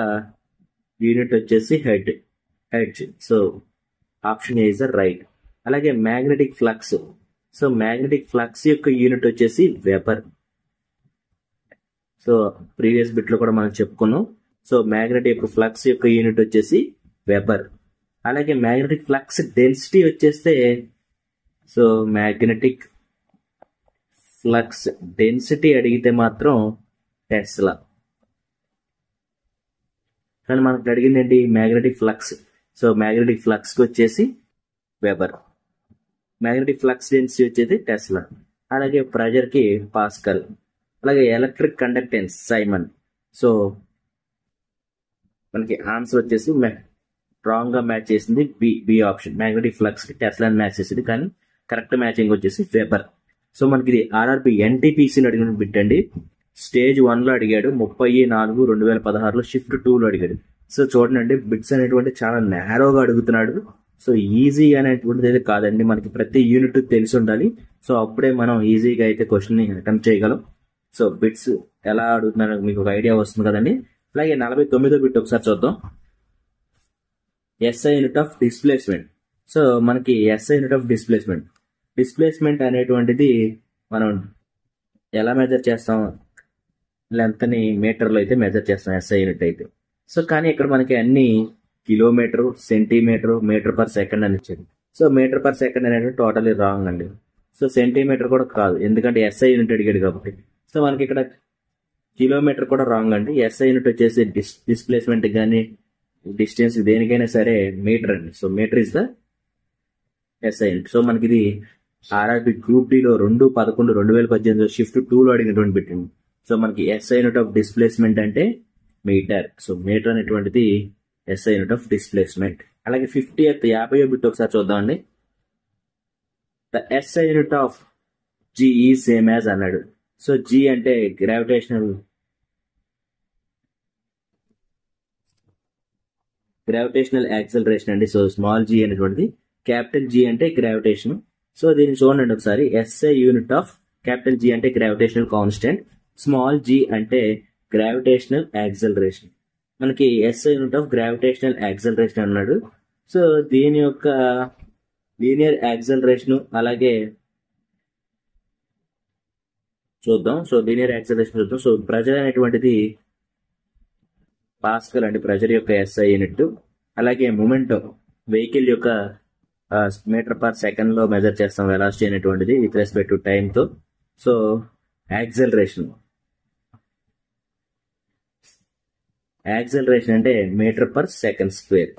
యూనిట్ వచ్చేసి hertz. So option A is the right. అలాగే magnetic flux. So magnetic flux యొక్క యూనిట్ వచ్చేసి వెబర్. సో ప్రీవియస్ బిట్ లో కూడా మనం చెప్పుకున్నాం. సో మ్యాగ్నెటిక్ ఫ్లక్స్ యొక్క యూనిట్ వచ్చేసి వెబర్. అలాగే మ్యాగ్నెటిక్ ఫ్లక్స్ డెన్సిటీ వచ్చేస్తే సో మ్యాగ్నెటిక్ ఫ్లక్స్ డెన్సిటీ అడిగితే మాత్రం టెస్లా. కానీ మనకు అడిగింది ఏంటి magnetic flux. So magnetic flux కి వచ్చేసి వెబర్. మ్యాగ్నెటిక్ ఫ్లక్స్ డెన్సిటీ వచ్చేది టెస్లా. అలాగే ప్రెజర్ కి పాస్కల్. అలాగే ఎలక్ట్రిక్ కండక్టెన్స్ సైమన్. సో మనకి ఆన్సర్ వచ్చేసి రాంగ్ గా మ్యాచ్ చేసింది బి ఆప్షన్. మ్యాగ్నెటిక్ ఫ్లక్స్ కి టెస్లా మ్యాచ్ చేసింది కానీ కరెక్ట్ మ్యాచింగ్ వచ్చేసి వెబర్. సో మనకి ఇది ఆర్ఆర్బి ఎన్టీపీసీని అడిగిన బిట్ అండి. స్టేజ్ 1లో అడిగాడు. 30/4/2016లో షిఫ్ట్ 2లో అడిగాడు. సో చూడండి బిట్స్ అనేటువంటి చాలా నేరోగా అడుగుతున్నాడు. సో ఈజీ అనేటువంటిది అయితే కాదండి. మనకి ప్రతి యూనిట్ తెలిసి ఉండాలి. సో అప్పుడే మనం ఈజీగా అయితే క్వశ్చన్ ని అటెంప్ట్ చేయగలం. సో బిట్స్ ఎలా అడుగుతున్నారో మీకు ఒక ఐడియా వస్తుంది కదండి. అలాగే 49వ బిట్ ఒకసారి చూద్దాం. SI unit of displacement. So మనకి SI యూనిట్ ఆఫ్ డిస్ప్లేస్మెంట్ అనేటువంటిది మనం ఎలా మెజర్ చేస్తాం, లెంత్ ని మీటర్ లో అయితే మెజర్ చేస్తాం SI యూనిట్ అయితే. సో కానీ ఇక్కడ మనకి అన్ని kilometre, centimetre, metre per second అని ఇచ్చాడు. సో మీటర్ పర్ సెకండ్ అనేది టోటలీ రాంగ్ అండి. సో సెంటీమీటర్ కూడా కాదు, ఎందుకంటే SI యూనిట్ అడిగాడు కాబట్టి. సో మనకి ఇక్కడ కిలోమీటర్ కూడా రాంగ్ అండి. SI యూనిట్ వచ్చేసి డిస్ప్లేస్మెంట్ కానీ డిస్టెన్స్ దేనికైనా సరే మీటర్ అండి. So metre is the SI unit. So మనకి ఇది ఆర్ఆర్బి గ్రూప్ డిలో 2/11/2018 షిఫ్ట్ 2లో అడిగినటువంటి పెట్టింది. సో మనకి SI యూనిట్ ఆఫ్ డిస్ప్లేస్మెంట్ అంటే మీటర్. సో మీటర్ అనేటువంటిది SI యూనిట్ ఆఫ్ డిస్ప్లేస్మెంట్. అలాగే 50వ బిట్ ఒకసారి చూద్దామండి. The SI unit of G is same as అన్నాడు. సో G అంటే గ్రావిటేషనల్ యాక్సలరేషన్ అండి. సో స్మాల్ g అనేటువంటిది, క్యాపిటల్ G అంటే గ్రావిటేషన్. సో దీన్ని చూడండి ఒకసారి. SI unit of capital G అంటే గ్రావిటేషనల్ కాన్స్టెంట్, స్మాల్ g అంటే గ్రావిటేషనల్ యాక్సలరేషన్. మనకి SI unit of gravitational acceleration అన్నాడు. సో దీని యొక్క లీనియర్ యాక్సలరేషన్ అలాగే చూద్దాం. సో లీనియర్ యాక్సలరేషన్ చూద్దాం. సో ప్రెజర్ అనేటువంటిది పాస్కల్ అండి, ప్రెజర్ యొక్క SI యూనిట్. అలాగే మూమెంట్ వెహికల్ యొక్క మీటర్ పర్ సెకండ్ లో మెజర్ చేస్తాం వెలాసిటీ అనేటువంటిది విత్ రెస్పెక్ట్ టు టైం తో. సో యాక్సలరేషన్ అంటే metre per second square.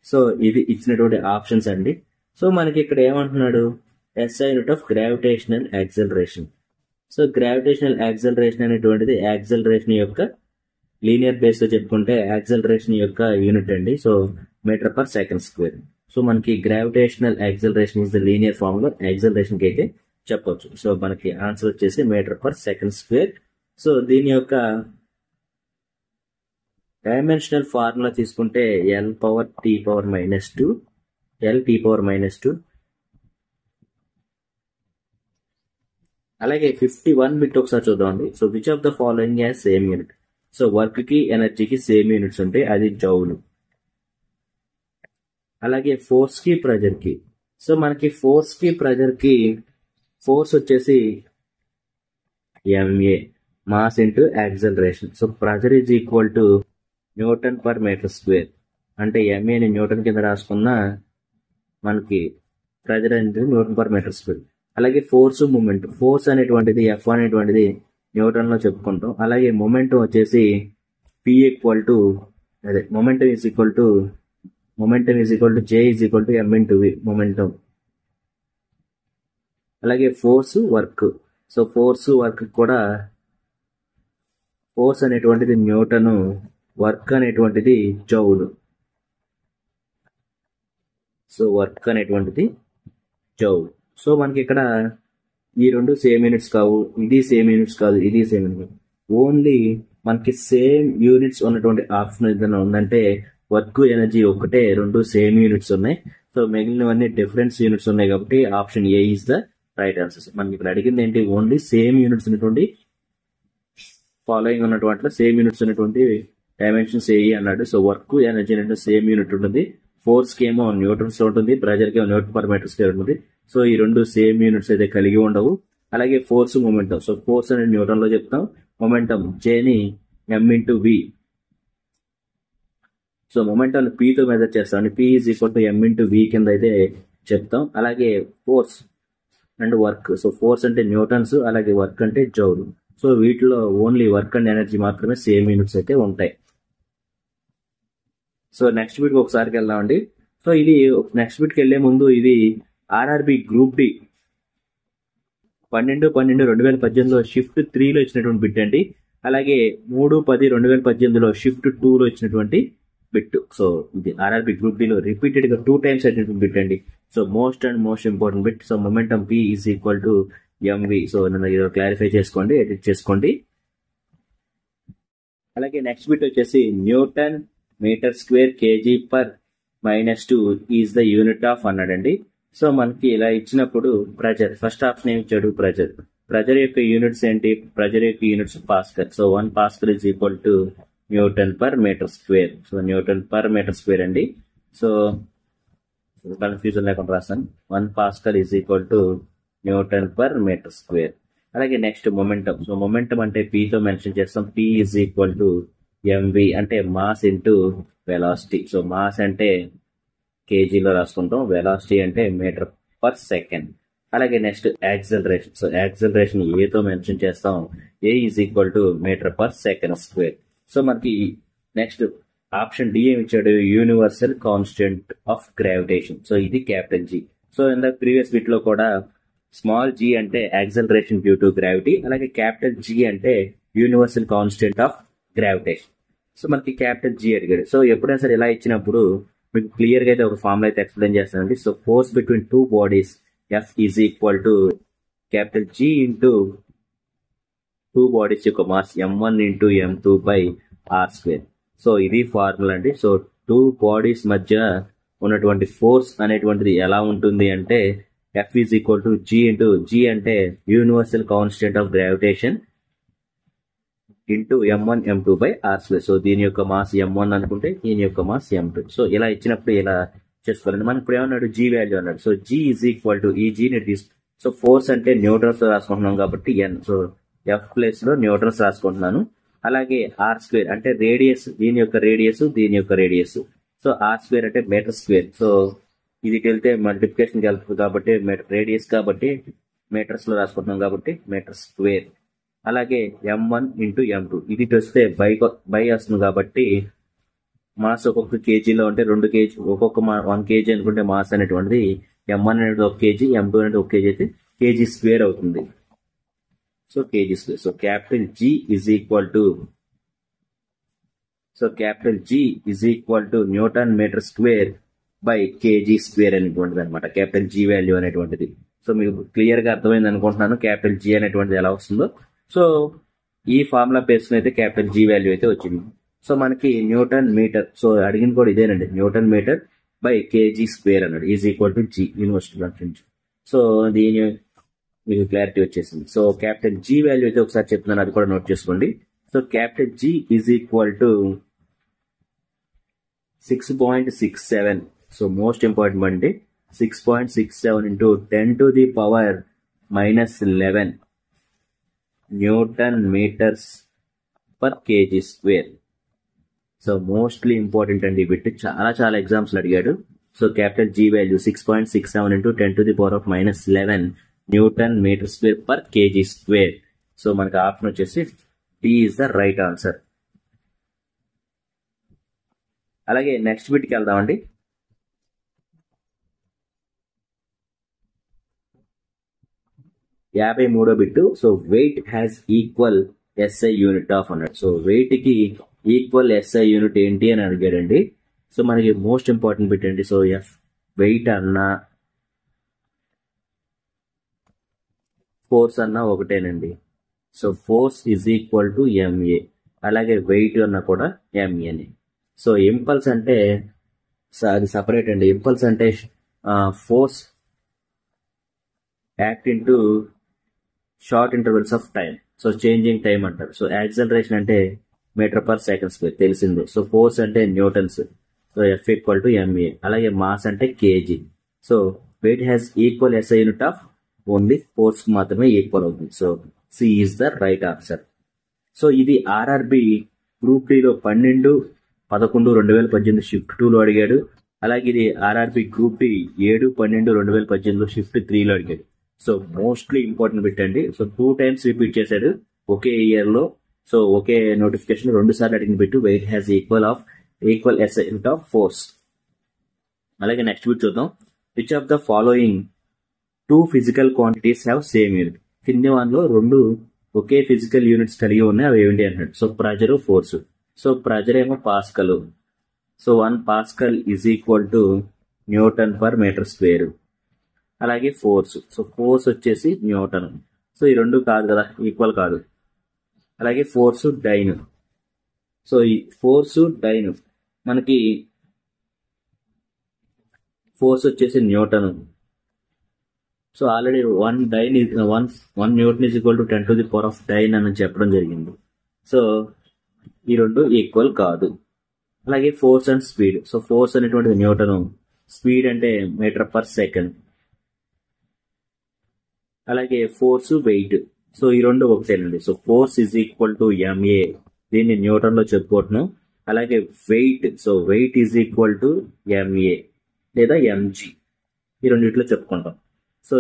So ఇది ఇచ్చినటువంటి ఆప్షన్స్ అండి. సో మనకి ఇక్కడ ఏమంటున్నాడు SI unit of gravitational acceleration. So gravitational acceleration అనేటువంటిది యాక్సలరేషన్ యొక్క లీనియర్ బేస్ లో చెప్పుకుంటే యాక్సలరేషన్ యొక్క యూనిట్ అండి. So metre per second square. So మనకి gravitational acceleration is the linear form లో యాక్సలరేషన్ కి అయితే చెప్పొచ్చు. సో మనకి ఆన్సర్ వచ్చేసి metre per second square. So దీని యొక్క డైమెన్షనల్ ఫార్ములా తీసుకుంటే L⁻T⁻². అలాగే 51 బిట్ ఒకసారి చూద్దామండి. So which of the following has same unit. So work కి ఎనర్జీకి సేమ్ యూనిట్స్ ఉంటాయి, అది జౌలు. అలాగే ఫోర్స్ కి ప్రెజర్ కి సో మనకి ఫోర్స్ కి ప్రెజర్ కి ఫోర్స్ వచ్చేసి MA mass into acceleration. So pressure is equal to newton per metre square. అంటే ఎంఏని న్యూటన్ కింద రాసుకున్న మనకి ప్రెజర్ అనేది న్యూటన్ పర్ మీటర్ స్క్వేర్. అలాగే ఫోర్స్ మూమెంట్, ఫోర్స్ అనేటువంటిది ఎఫ్ అనేటువంటిది న్యూటన్ లో చెప్పుకుంటాం. అలాగే మొమెంటం వచ్చేసి పి ఈక్వల్ టు అదే momentum is equal to J is equal to M into V momentum. అలాగే force work. So force work కూడా ఫోర్స్ అనేటువంటిది న్యూటన్, వర్క్ అనేటువంటిది జౌల్. సో వర్క్ అనేటువంటిది జౌల్. సో మనకి ఇక్కడ ఈ రెండు సేమ్ యూనిట్స్ కావు, ఇది సేమ్ యూనిట్స్ కాదు, ఇది సేమ్ యూనిట్. ఓన్లీ మనకి సేమ్ యూనిట్స్ ఉన్నటువంటి ఆప్షన్ ఏదైనా ఉందంటే వర్క్ ఎనర్జీ ఒకటే, రెండు సేమ్ యూనిట్స్ ఉన్నాయి. సో మిగిలినవన్నీ డిఫరెన్స్ యూనిట్స్ ఉన్నాయి కాబట్టి option A is the right answer. మనకి ఇక్కడ అడిగింది ఏంటి, ఓన్లీ సేమ్ యూనిట్స్ ఉన్నటువంటి ఫాలోయింగ్ ఉన్నటువంటి సేమ్ యూనిట్స్ ఉన్నటువంటి డైమెన్షన్స్ ఏ అన్నాడు. సో వర్క్ ఎనర్జీ అంటే సేమ్ యూనిట్ ఉంటుంది, ఫోర్స్ కి ఏమో న్యూటన్స్ లో ఉంటుంది, ప్రెజర్ కి ఏమో న్యూటన్ పర్ మీటర్ స్క్వేర్ ఉంటుంది. సో ఈ రెండు సేమ్ యూనిట్స్ అయితే కలిగి ఉండవు. అలాగే ఫోర్స్ మొమెంటం. సో ఫోర్స్ అనేది న్యూటన్ లో చెప్తాం, మొమెంటం జేని M into V. So momentum P తో మెజర్ చేస్తాం, P is equal to M into V కింద అయితే చెప్తాం. అలాగే force and work. So force అంటే న్యూటన్స్, అలాగే వర్క్ అంటే జౌల్. సో వీటిలో ఓన్లీ వర్క్ అండ్ ఎనర్జీ మాత్రమే సేమ్ యూనిట్స్ అయితే ఉంటాయి. సో నెక్స్ట్ బిట్ ఒకసారికి వెళ్దామండి. సో ఇది నెక్స్ట్ బిట్కి వెళ్లే ముందు ఇది ఆర్ఆర్బి గ్రూప్ డి 12/12/2018లో షిఫ్ట్ 3లో ఇచ్చినటువంటి బిట్ అండి. అలాగే 3/10/2018లో షిఫ్ట్ 2లో ఇచ్చినటువంటి బిట్. సో ఇది ఆర్ఆర్బి గ్రూప్ డిలో రిపీటెడ్ గా 2 టైమ్స్ అయినటువంటి బిట్ అండి. So most important bit. So momentum P is equal to MV. సో నన్ను క్లారిఫై చేసుకోండి, ఎడిట్ చేసుకోండి. అలాగే నెక్స్ట్ బిట్ వచ్చేసి newton metre square kg per -2 is the unit of అన్నాడండి. సో మనకి ఇలా ఇచ్చినప్పుడు ప్రెజర్, ఫస్ట్ ఆప్షన్ ఏమి ఇచ్చాడు, ప్రెజర్ యొక్క యూనిట్స్ ఏంటి, ప్రెజర్ యొక్క units pascal. So 1 pascal is equal to newton per metre square. So newton per metre square అండి. సో కన్ఫ్యూజన్ లేకుండా రాస్తాను, 1 pascal is equal to newton per metre square. అలాగే next momentum. So momentum అంటే P తో mention చేస్తాం, P is equal to MV అంటే mass into velocity. So mass అంటే కేజీలో రాసుకుంటాం, వెలాసిటీ అంటే మీటర్ పర్ సెకండ్. అలాగే నెక్స్ట్ యాక్సలరేషన్. సో యాక్సలరేషన్ ఏతో మెన్షన్ చేస్తాం, A is equal to metre per second square. So మనకి నెక్స్ట్ ఆప్షన్ డి ఏమి ఇచ్చాడు, universal constant of gravitation. So ఇది capital G. So in the previous bit లో కూడా small G అంటే acceleration due to gravity, అలాగే capital G అంటే universal constant of gravitation. So మనకి క్యాపిటల్ జీ అడిగాడు. సో ఎప్పుడైనా సరే ఇలా ఇచ్చినప్పుడు మీకు క్లియర్ గా అయితే ఒక ఫార్ములా అయితే ఎక్స్ప్లెయిన్ చేస్తానండి. So force between 2 bodies F is equal to capital G into 2 bodies యొక్క mass m1 into m2 by R square. So ఇది ఫార్ములా అండి. సో 2 బాడీస్ మధ్య ఉన్నటువంటి ఫోర్స్ అనేటువంటిది ఎలా ఉంటుంది అంటే F is equal to G into G అంటే universal constant of gravitation into m1 m2 by R square. So దీని యొక్క మాస్ m1 అనుకుంటే దీని యొక్క మాస్ m2. సో ఇలా ఇచ్చినప్పుడు ఇలా చేసుకోవాలండి. మనం ఇప్పుడు ఏమన్నాడు, జీ వాల్యూ అన్నాడు. So G is equal to ఈ జీని సో ఫోర్స్ అంటే న్యూటన్స్ రాసుకుంటున్నాం కాబట్టి n. సో ఎఫ్ ప్లేస్ లో న్యూటన్స్ రాసుకుంటున్నాను. అలాగే ఆర్ స్క్వేర్ అంటే రేడియస్, దీని యొక్క రేడియస్, దీని యొక్క రేడియస్. సో ఆర్ స్క్వేర్ అంటే మీటర్ స్క్వేర్. సో ఇది వెళ్తే మల్టిప్లికేషన్ వెళ్తుంది కాబట్టి రేడియస్ కాబట్టి మీటర్స్ లో రాసుకుంటున్నాం కాబట్టి మీటర్ స్క్వేర్. అలాగే m1 ఇంటూ m2 ఇది వస్తే బై వస్తుంది కాబట్టి మాస్ ఒక్కొక్క కేజీలో ఉంటే 2 కేజీ, ఒక్కొక్క 1 కేజీ అనుకుంటే మాస్ అనేటువంటిది m1 అనేది 1 కేజీ, m2 అనేది 1 కేజీ అయితే కేజీ స్క్వేర్ అవుతుంది. So kg square. So capital G is equal to newton metre square by KG square అనేటువంటిది అనమాట క్యాపిటల్ జీ వాల్యూ అనేటువంటిది. సో మీకు క్లియర్ గా అర్థమైంది అనుకుంటున్నాను క్యాపిటల్ జీ అనేటువంటిది ఎలా వస్తుందో. సో ఈ ఫార్ములా పేర్చుకుని అయితే క్యాపిటల్ జీ వాల్యూ అయితే వచ్చింది. సో మనకి న్యూటన్ మీటర్, సో అడిగిన కూడా ఇదేనండి, newton metre by KG square అన్నాడు is equal to G university నుంచి. సో దీని మీకు క్లారిటీ వచ్చేసింది. సో క్యాపిటల్ జీ వాల్యూ అయితే ఒకసారి చెప్తున్నాను, అది కూడా నోట్ చేసుకోండి. So capital G is equal to 6.67. So most important అండి, 6.67 into 10 to the power minus 11 Newton meters per kg square. So mostly important అండి బిట్, చాలా ఎగ్జామ్స్ అడిగాడు. So capital G value 6.67 into 10 to the power of minus 11 newton metre square per kg square. So మనకి option వచ్చేసి D is the right answer. అలాగే next బిట్కి వెళ్దామండి. యాభై మూడో bit. So weight has equal SI unit of అన్నాడు. So weight కి equal SI unit ఏంటి అని అడిగాడండి. సో మనకి మోస్ట్ ఇంపార్టెంట్ బిట్ అండి. సో ఎఫ్ వెయిట్ అన్నా ఫోర్స్ అన్నా ఒకటేనండి. So force is equal to MA, అలాగే వెయిట్ అన్నా కూడా ఎంఏని. సో ఇంపల్స్ అంటే అది సపరేట్ అండి. ఇంపల్స్ అంటే force act into short intervals of time. So changing time అంటారు. సో యాక్సలరేషన్ అంటే మీటర్ పర్ సెకండ్ స్క్వేర్ తెలిసిందే. సో ఫోర్స్ అంటే newtons. So F equal to MA. అలాగే మాస్ అంటే kg. So weight has equal SI unit of only force కి మాత్రమే equal అవుతుంది. So C is the right answer. So ఇది RRB group D లో 12/11/2018 shift 2 లో అడిగాడు. అలాగే ఇది ఆర్ఆర్బి గ్రూప్ డి 7/12/2018 షిఫ్ట్ 3 లో అడిగాడు. సో మోస్ట్లీ ఇంపార్టెంట్ బిట్ అండి. సో 2 times రిపీట్ చేశాడు ఒకే ఇయర్ లో. సో ఒకే నోటిఫికేషన్ 2 సార్లు అడిగిన bit. Weight has equal SI unit of force. అలాగే నెక్స్ట్ బిట్ చూద్దాం. Which of the following 2 physical quantities have same unit? కింది వాన్లో 2 ఒకే ఫిజికల్ యూనిట్స్ కలిగి ఉన్నాయి, అవి ఏమిటి అంటాడు. So pressure, force. So pressure ఏమో pascal. So 1 pascal is equal to newton per metre square. అలాగే ఫోర్స్. సో ఫోర్స్ వచ్చేసి న్యూటన్. సో ఈ 2 కాదు కదా, ఈక్వల్ కాదు. అలాగే ఫోర్స్ డైన్. సో ఈ ఫోర్స్ డైన్ మనకి ఫోర్స్ వచ్చేసి newton. So already 1 newton is equal to 10 to the power of dyne అని చెప్పడం జరిగింది. సో ఈ 2 ఈక్వల్ కాదు. అలాగే force and speed. So force అనేటువంటిది న్యూటన్, స్పీడ్ అంటే మీటర్ పర్ సెకండ్. అలాగే ఫోర్స్, వెయిట్. సో ఈ 2 ఒకటేనండి. So force is equal to MA, దీన్ని న్యూటన్ లో చెప్పుకుంటున్నాం. అలాగే weight. So weight is equal to MA లేదా ఎంజీ, ఈ రెండిట్లో చెప్పుకుంటాం. So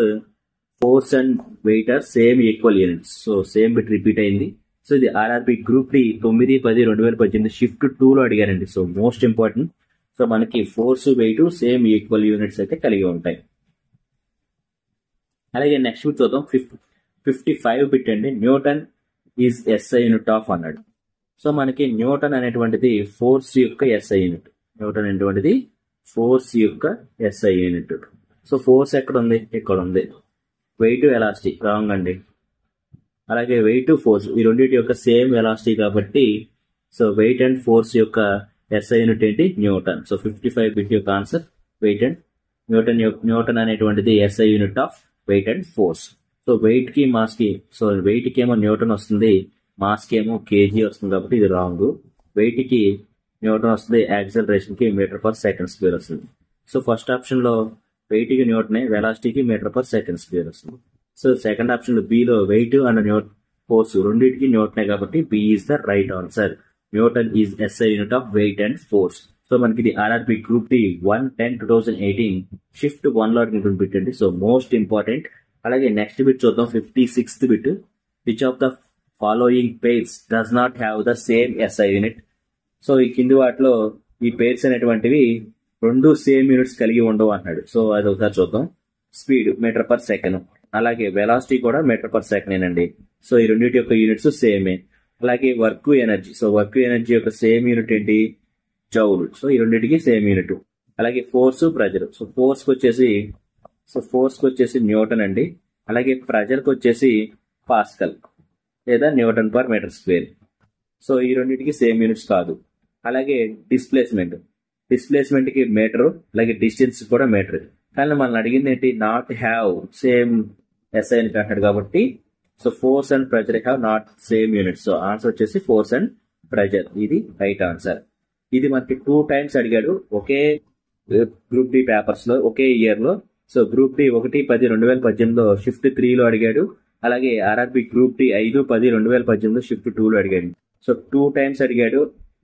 force and weight are same equal units. So same bit repeat అయింది. సో ఇది ఆర్ఆర్బి గ్రూప్ డి 9/10/2018 షిఫ్ట్ 2 లో అడిగారండి. So most important. సో మనకి force, weight same equal units అయితే కలిగి ఉంటాయి. అలాగే నెక్స్ట్ బిట్ చూద్దాం. 55 బిట్ అండి. Newton is SI unit of అన్నాడు. సో మనకి న్యూటన్ అనేటువంటిది ఫోర్స్ యొక్క ఎస్ఐ యూనిట్. న్యూటన్ అనేటువంటిది ఫోర్స్ యొక్క ఎస్ఐ యూనిట్. సో ఫోర్స్ ఎక్కడ ఉంది? ఇక్కడ ఉంది. వెయిట్, వెలాసిటీ రాంగ్ అండి. అలాగే వెయిట్, ఫోర్స్ ఈ రెండింటి యొక్క సేమ్ వెలాసిటీ కాబట్టి సో వెయిట్ అండ్ ఫోర్స్ యొక్క ఎస్ఐ యూనిట్ ఏంటి? న్యూటన్. సో 55 బిట్ యొక్క ఆన్సర్ వెయిట్ అండ్ న్యూటన్ అనేటువంటిది SI unit of weight and force. So weight కి మాస్ కి, సో వెయిట్ కి ఏమో న్యూటన్ వస్తుంది, మాస్ కి ఏమో కేజీ వస్తుంది కాబట్టి ఇది రాంగ్. వెయిట్ కి న్యూటన్ వస్తుంది, యాక్సలరేషన్ కి మీటర్ పర్ సెకండ్ స్క్వేర్ వస్తుంది. సో ఫస్ట్ ఆప్షన్ లో వెయిట్ కి న్యూటనే, వెలాసిటీకి మీటర్ పర్ సెకండ్ స్క్వేర్ వస్తుంది. సో సెకండ్ ఆప్షన్ లో బిలో వెయిట్ అండ్ ఫోర్స్ రెండింటికి న్యూటనే కాబట్టి B is the right answer. Newton is SI unit of weight and force. So మనకి ఇది ఆర్ఆర్బి గ్రూప్ డి 1/10/2018 షిఫ్ట్ 1 లో అడిగినటువంటి బిట్ అండి. So most important. అలాగే నెక్స్ట్ బిట్ చూద్దాం. 56th bit. Which of the following pairs does not have the same SI unit? So ఈ కింది వాటిలో ఈ పేర్స్ అనేటువంటివి 2 సేమ్ యూనిట్స్ కలిగి ఉండవు అన్నాడు. సో అది ఒకసారి చూద్దాం. స్పీడ్ మీటర్ పర్ సెకండ్, అలాగే వెలాసిటీ కూడా మీటర్ పర్ సెకండ్ అండి. సో ఈ రెండింటి యొక్క యూనిట్స్ సేమే. అలాగే work, energy. So work, energy యొక్క సేమ్ యూనిట్ ఏంటి? జౌల్. సో ఈ రెండింటికి సేమ్ యూనిట్. అలాగే ఫోర్స్, ప్రెజర్. సో ఫోర్స్ కి వచ్చేసి న్యూటన్ అండి. అలాగే ప్రెజర్ కి వచ్చేసి పాస్కల్ లేదా newton per metre square. So ఈ రెండింటికి సేమ్ యూనిట్స్ కాదు. అలాగే డిస్ప్లేస్మెంట్ కి మీటర్, అలాగే డిస్టెన్స్ కూడా మీటర్. కానీ మనం అడిగింది ఏంటి? Not have same SI unit అంటాడు కాబట్టి so force and pressure have not same units. So answer వచ్చేసి ఫోర్స్ అండ్ ప్రెజర్. ఇది రైట్ ఆన్సర్. ఇది మనకి 2 times అడిగాడు ఒకే గ్రూప్ డి పేపర్స్ లో ఒకే ఇయర్ లో. సో గ్రూప్ డి 1/10/2018లో షిఫ్ట్ 3లో అడిగాడు. అలాగే ఆర్ఆర్బి గ్రూప్ డి 5/10/2018లో షిఫ్ట్ 2లో అడిగాడు. సో 2 టైమ్స్ అడిగాడు.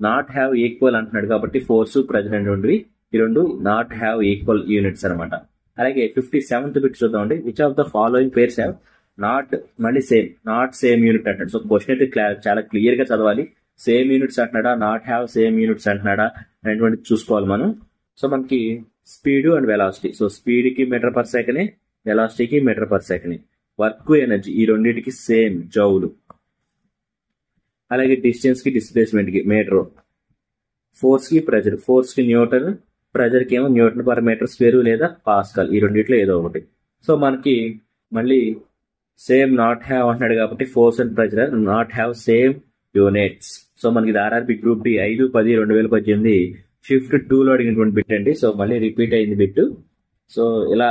నాట్ హ్యావ్ ఈక్వల్ అంటున్నాడు కాబట్టి ఫోర్స్ ప్రెజర్ అనేటువంటివి ఈ రెండు నాట్ హ్యావ్ ఈక్వల్ యూనిట్స్ అనమాట. అలాగే 57th బిట్ చూద్దామండి. Which of the following pairs have not, మళ్ళీ సేమ్, నాట్ సేమ్ యూనిట్ అంటాడు. సో క్వశ్చన్ అయితే చాలా క్లియర్ గా చదవాలి. సేమ్ యూనిట్స్ అంటున్నాడా, నాట్ హ్యావ్ సేమ్ యూనిట్స్ అంటున్నాడా అనేటువంటి చూసుకోవాలి మనం. సో మనకి speed and velocity. So speed కి మీటర్ పర్ సెకండ్, వెలాసిటీకి metre per second. Work energy ఈ రెండింటికి సేమ్ జౌలు. అలాగే డిస్టెన్స్ కి డిస్ప్లేస్మెంట్ కి మీటర్. ఫోర్స్ కి ప్రెజర్, ఫోర్స్ కి న్యూటన్, ప్రెజర్ కి ఏమో న్యూటన్ పర్ మీటర్ స్క్వేర్ లేదా పాస్కల్, ఈ రెండిట్లో ఏదో ఒకటి. సో మనకి మళ్ళీ సేమ్ నాట్ హ్యావ్ అంటున్నాడు కాబట్టి force and pressure not have same units. So మనకి ఆర్ఆర్బి గ్రూప్ డి 5/10/2018 షిఫ్ట్ 2లో అడిగినటువంటి బిట్ అండి. సో మళ్ళీ రిపీట్ అయింది బిట్. సో ఇలా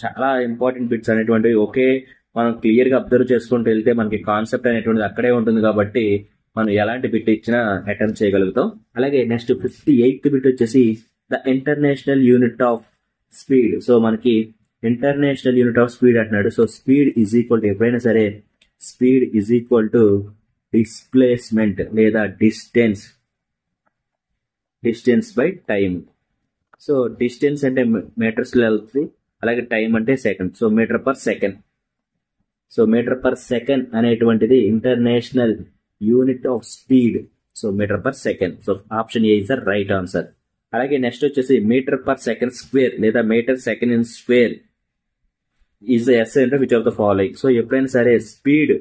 చాలా ఇంపార్టెంట్ బిట్స్ అనేటువంటివి ఒకే మనం క్లియర్ గా అబ్జర్వ్ చేసుకుంటూ వెళ్తే మనకి కాన్సెప్ట్ అనేటువంటిది అక్కడే ఉంటుంది కాబట్టి మనం ఎలాంటి బిట్ ఇచ్చినా అటెంప్ట్ చేయగలుగుతాం. అలాగే నెక్స్ట్ 58th బిట్ వచ్చేసి the international unit of speed. So మనకి ఇంటర్నేషనల్ యూనిట్ ఆఫ్ స్పీడ్ అంటున్నాడు. So speed is equal to, ఎప్పుడైనా సరే speed is equal to displacement లేదా distance by time. So distance అంటే మీటర్స్ లో వెళ్తుంది, అలాగే టైం అంటే second. So metre per second. So metre per second అనేటువంటిది international unit of speed. So metre per second. So option A is the right answer. అలాగే next వచ్చేసి metre per second square లేదా metre second in square is the SI అంటే which of the following. So ఎప్పుడైనా సరే speed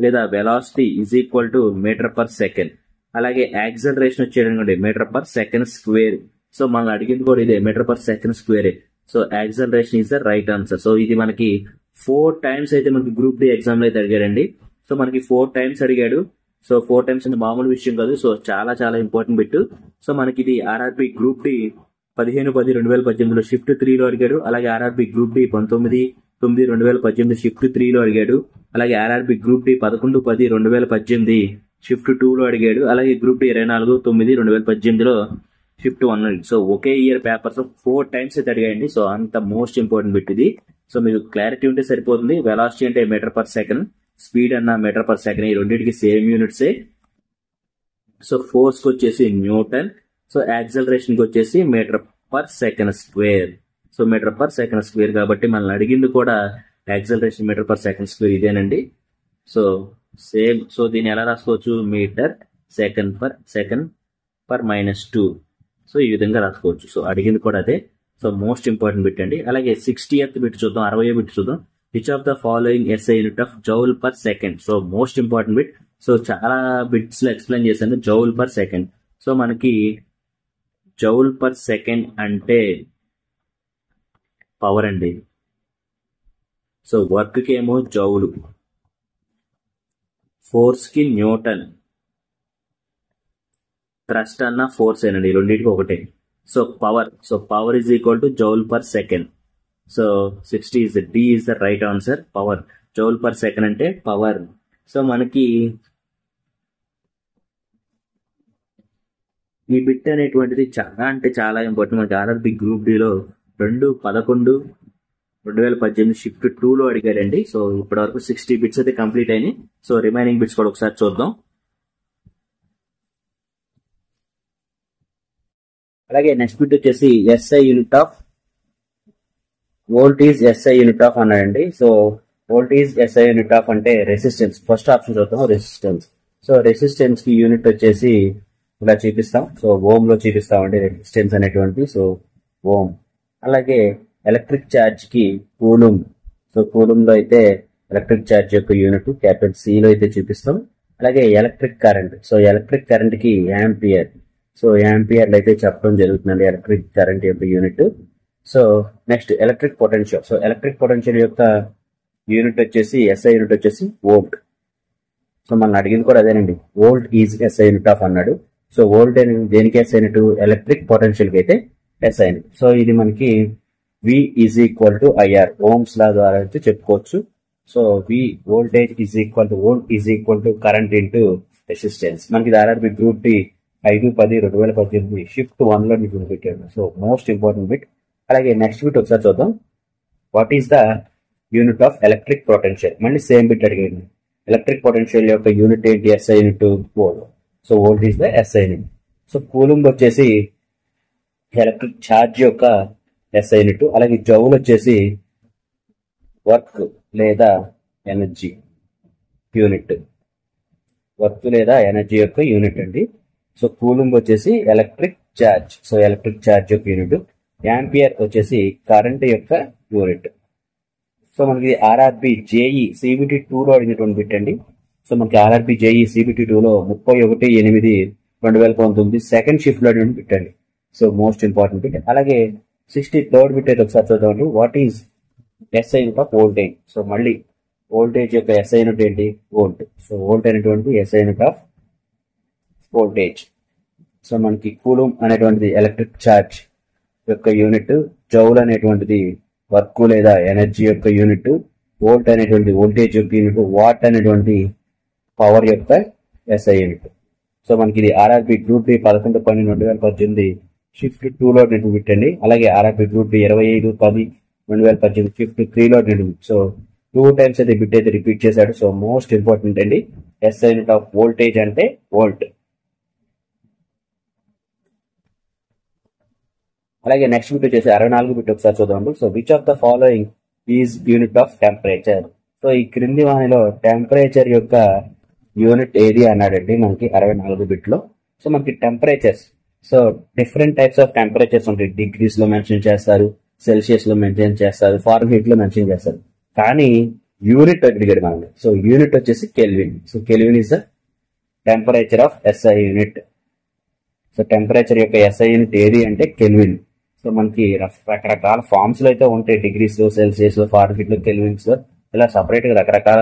లేదా velocity is equal to metre per second. అలాగే acceleration వచ్చేటండి metre per second square. So మనం అడిగింది కూడా ఇదే, metre per second square. So acceleration is the right answer. So ఇది మనకి 4 టైమ్స్ అయితే మనకి గ్రూప్ డి ఎగ్జామ్ లో అయితే అడిగాడండి. సో మనకి 4 టైమ్స్ అడిగాడు. సో 4 టైమ్స్ అంటే మామూలు విషయం కాదు. సో చాలా చాలా ఇంపార్టెంట్ బిట్. సో మనకి ఇది ఆర్ఆర్బి గ్రూప్ డి 15/10/2018లో షిఫ్ట్ 3లో అడిగాడు. అలాగే ఆర్ఆర్బి గ్రూప్ డి 19/9/2018 షిఫ్ట్ 3లో అడిగాడు. అలాగే ఆర్ఆర్బి గ్రూప్ డి 11/10/2018 షిఫ్ట్ 2లో అడిగాడు. అలాగే గ్రూప్ డి 24/9/2018లో షిఫ్ట్ 1. సో ఒకే ఇయర్ పేపర్స్ 4 టైమ్స్ అయితే అడిగాయండి. సో అంత మోస్ట్ ఇంపార్టెంట్ బిట్ ఇది. సో మీకు క్లారిటీ ఉంటే సరిపోతుంది. వెలాసిటీ అంటే మీటర్ పర్ సెకండ్, స్పీడ్ అన్న మీటర్ పర్ సెకండ్, ఈ రెండింటికి సేమ్ యూనిట్సే. సో ఫోర్స్ కి వచ్చేసి న్యూటన్. సో యాక్సలరేషన్ కి వచ్చేసి metre per second square. So metre per second square కాబట్టి మనల్ని అడిగింది కూడా acceleration metre per second square ఇదేనండి. So same. సో దీన్ని ఎలా రాసుకోవచ్చు, మీటర్ సెకండ్ పర్ -2. సో ఈ విధంగా రాసుకోవచ్చు. సో అడిగింది కూడా అదే. సో మోస్ట్ ఇంపార్టెంట్ బిట్ అండి. అలాగే 60th బిట్ చూద్దాం, 60వ బిట్ చూద్దాం. Which of the following SI unit of joule per second. So most important bit. So చాలా బిట్స్ లో ఎక్స్ప్లెయిన్ చేశాను జౌల్ పర్ సెకండ్. సో మనకి జౌల్ పర్ సెకండ్ అంటే power అండి. సో వర్క్ కి ఏమో జౌలు, ఫోర్స్ కి న్యూటన్, థ్రస్ట్ అన్న ఫోర్స్ ఏనండి, రెండింటికి ఒకటే. So power is equal to joule per second. So 60 is D is the right answer. Power, joule per second అంటే పవర్. సో మనకి ఈ బిట్ అనేటువంటిది చాలా అంటే చాలా ఇంపార్టెంట్. మనకి ఆర్ఆర్బి గ్రూప్ డిలో 2/11/2018 షిఫ్ట్ 2లో అడిగారండి. సో ఇప్పటి వరకు 60 బిట్స్ అయితే కంప్లీట్ అయినాయి. సో రిమైనింగ్ బిట్స్ కూడా ఒకసారి చూద్దాం. అలాగే నెక్స్ట్ బిట్ వచ్చేసి SI unit of voltage SI unit of అన్నాడండి. So voltage SI unit of అంటే రెసిస్టెన్స్. ఫస్ట్ ఆప్షన్ చూద్దాం, రెసిస్టెన్స్. సో రెసిస్టెన్స్ కి యూనిట్ వచ్చేసి ఇలా చూపిస్తాం. సో ఓమ్ లో చూపిస్తామండి రెసిస్టెన్స్ అనేటువంటి. So ohm. అలాగే ఎలక్ట్రిక్ ఛార్జ్ కి కూలుమ్. సో కూలుమ్ లో అయితే ఎలక్ట్రిక్ ఛార్జ్ యొక్క యూనిట్ క్యాపిటల్ సి లో అయితే చూపిస్తాం. అలాగే electric current. So electric current కి యాంపియర్. సో యాంపియర్లు అయితే చెప్పడం జరుగుతుందండి ఎలక్ట్రిక్ కరెంట్ యొక్క unit. So next electric potential. So electric potential యొక్క యూనిట్ వచ్చేసి ఎస్ఐ యూనిట్ వచ్చేసి వోల్ట్. సో మనం అడిగింది కూడా అదేనండి, volt is SI unit of అన్నాడు. సో వోల్ట్ అనేది దేనికి ఎస్ఐ యూనిట్, ఎలక్ట్రిక్ పొటెన్షియల్ కి అయితే ఎస్ఐ యూనిట్. సో ఇది మనకి V is equal to IR Ohm's law ద్వారా అయితే చెప్పుకోవచ్చు. So V voltage is equal to current into resistance. మనకి ఆర్ఆర్బి గ్రూప్ డి 5/10/2018 షిఫ్ట్ 1 లో మీకు పెట్టాడు. So most important bit. అలాగే నెక్స్ట్ బిట్ ఒకసారి చూద్దాం. What is the unit of electric potential? మళ్ళీ సేమ్ బిట్ అడిగాడు. ఎలక్ట్రిక్ పొటెన్షియల్ యొక్క యూనిట్ ఏంటి? SI unit volt. So volt is the SI unit. So coulomb వచ్చేసి ఎలక్ట్రిక్ ఛార్జ్ యొక్క SI unit. అలాగే జౌల్ వచ్చేసి వర్క్ లేదా ఎనర్జీ యూనిట్. వర్క్ లేదా ఎనర్జీ యొక్క యూనిట్ అండి. సో కూలుంబ్ వచ్చేసి electric charge. So electric charge యొక్క యూనిట్. యాంపియర్ వచ్చేసి కరెంట్ యొక్క యూనిట్. సో మనకి ఆర్ఆర్బి జేఈ సిబిటి 2లో అడిగినటువంటి బిట్ అండి. సో మనకి ఆర్ఆర్బి జేఈ సిబిటి 2లో 31/8/2019 సెకండ్ షిఫ్ట్ లో అడిగిన బిట్ అండి. So most important bit. అలాగే 63rd బిట్ అయితే ఒకసారి చూద్దామండి. What is SI unit of voltage? So మళ్ళీ వోల్టేజ్ యొక్క ఎస్ఐ యూనిట్ ఏంటి? వోల్ట్. సో వోల్ట్ అనేటువంటి SI unit of voltage. So మనకి కూలుంబ్ అనేటువంటిది ఎలక్ట్రిక్ ఛార్జ్ యొక్క యూనిట్, జౌల్ అనేటువంటిది వర్క్ లేదా ఎనర్జీ యొక్క యూనిట్, వోల్ట్ అనేటువంటి వోల్టేజ్ యొక్క యూనిట్, వాట్ అనేటువంటి పవర్ యొక్క ఎస్ఐ యూనిట్. సో మనకి ఇది ఆర్ఆర్బి గ్రూప్ డి 11/12/2018 షిఫ్ట్ 2లో పెట్టండి. అలాగే ఆర్ఆర్బి గ్రూప్ డి 25/10/2018 షిఫ్ట్ 3లో. సో 2 times అయితే బిట్ అయితే రిపీట్ చేశాడు. సో మోస్ట్ ఇంపార్టెంట్ అండి. ఎస్ఐ యూనిట్ ఆఫ్ వోల్టేజ్ అంటే వోల్ట్. అలాగే నెక్స్ట్ బిట్ వచ్చేసి 64 బిట్ ఒకసారి చూద్దాం. So which of the following is unit of temperature? So ఈ క్రింది వానిలో టెంపరేచర్ యొక్క యూనిట్ ఏది అన్నాడండి మనకి 64 బిట్ లో. సో మనకి temperatures, so different types of temperatures ఉంటాయి. డిగ్రీస్ లో మెన్షన్ చేస్తారు, సెల్సియస్ లో మెన్షన్ చేస్తారు, ఫారెన్హీట్ లో మెన్షన్ చేస్తారు. కానీ యూనిట్ అడిగాడు మనకి. సో యూనిట్ వచ్చేసి kelvin. So kelvin is the temperature of SI unit. So temperature యొక్క ఎస్ఐ యూనిట్ ఏది అంటే కెల్విన్. సో మనకి రకరకాల ఫార్మ్స్ లో అయితే ఉంటాయి. డిగ్రీస్ లో, సెల్సియస్ లో, ఫారెన్హీట్ లో, కెల్విన్స్ లో, ఇలా సపరేట్ గా రకరకాల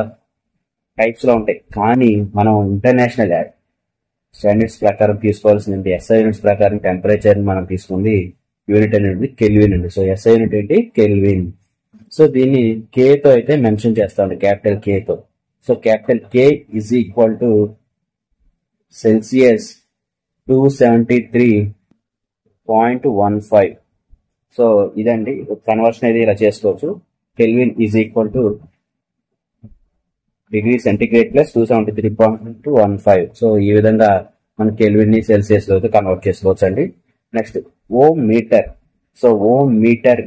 టైప్స్ లో ఉంటాయి. కానీ మనం ఇంటర్నేషనల్ స్టాండర్డ్స్ ప్రకారం తీసుకోవాల్సింది ఎస్ఐ యూనిట్స్ ప్రకారం టెంపరేచర్ మనం తీసుకుంది యూనిట్ అనేది కెల్విన్ అండి. సో ఎస్ఐ యూనిట్ ఏంటి? కెల్విన్. సో దీన్ని కే తో అయితే మెన్షన్ చేస్తామండి, క్యాపిటల్ కే తో. So capital K is equal to Celsius 273.15. So ఇదండి కన్వర్షన్ అనేది ఇలా చేసుకోవచ్చు. Kelvin is equal to degree centigrade plus 273.15. So ఈ విధంగా మన కెల్విన్ ని సెల్సియస్ లో అయితే కన్వర్ట్ చేసుకోవచ్చు అండి. Next ohm metre. So ohm metre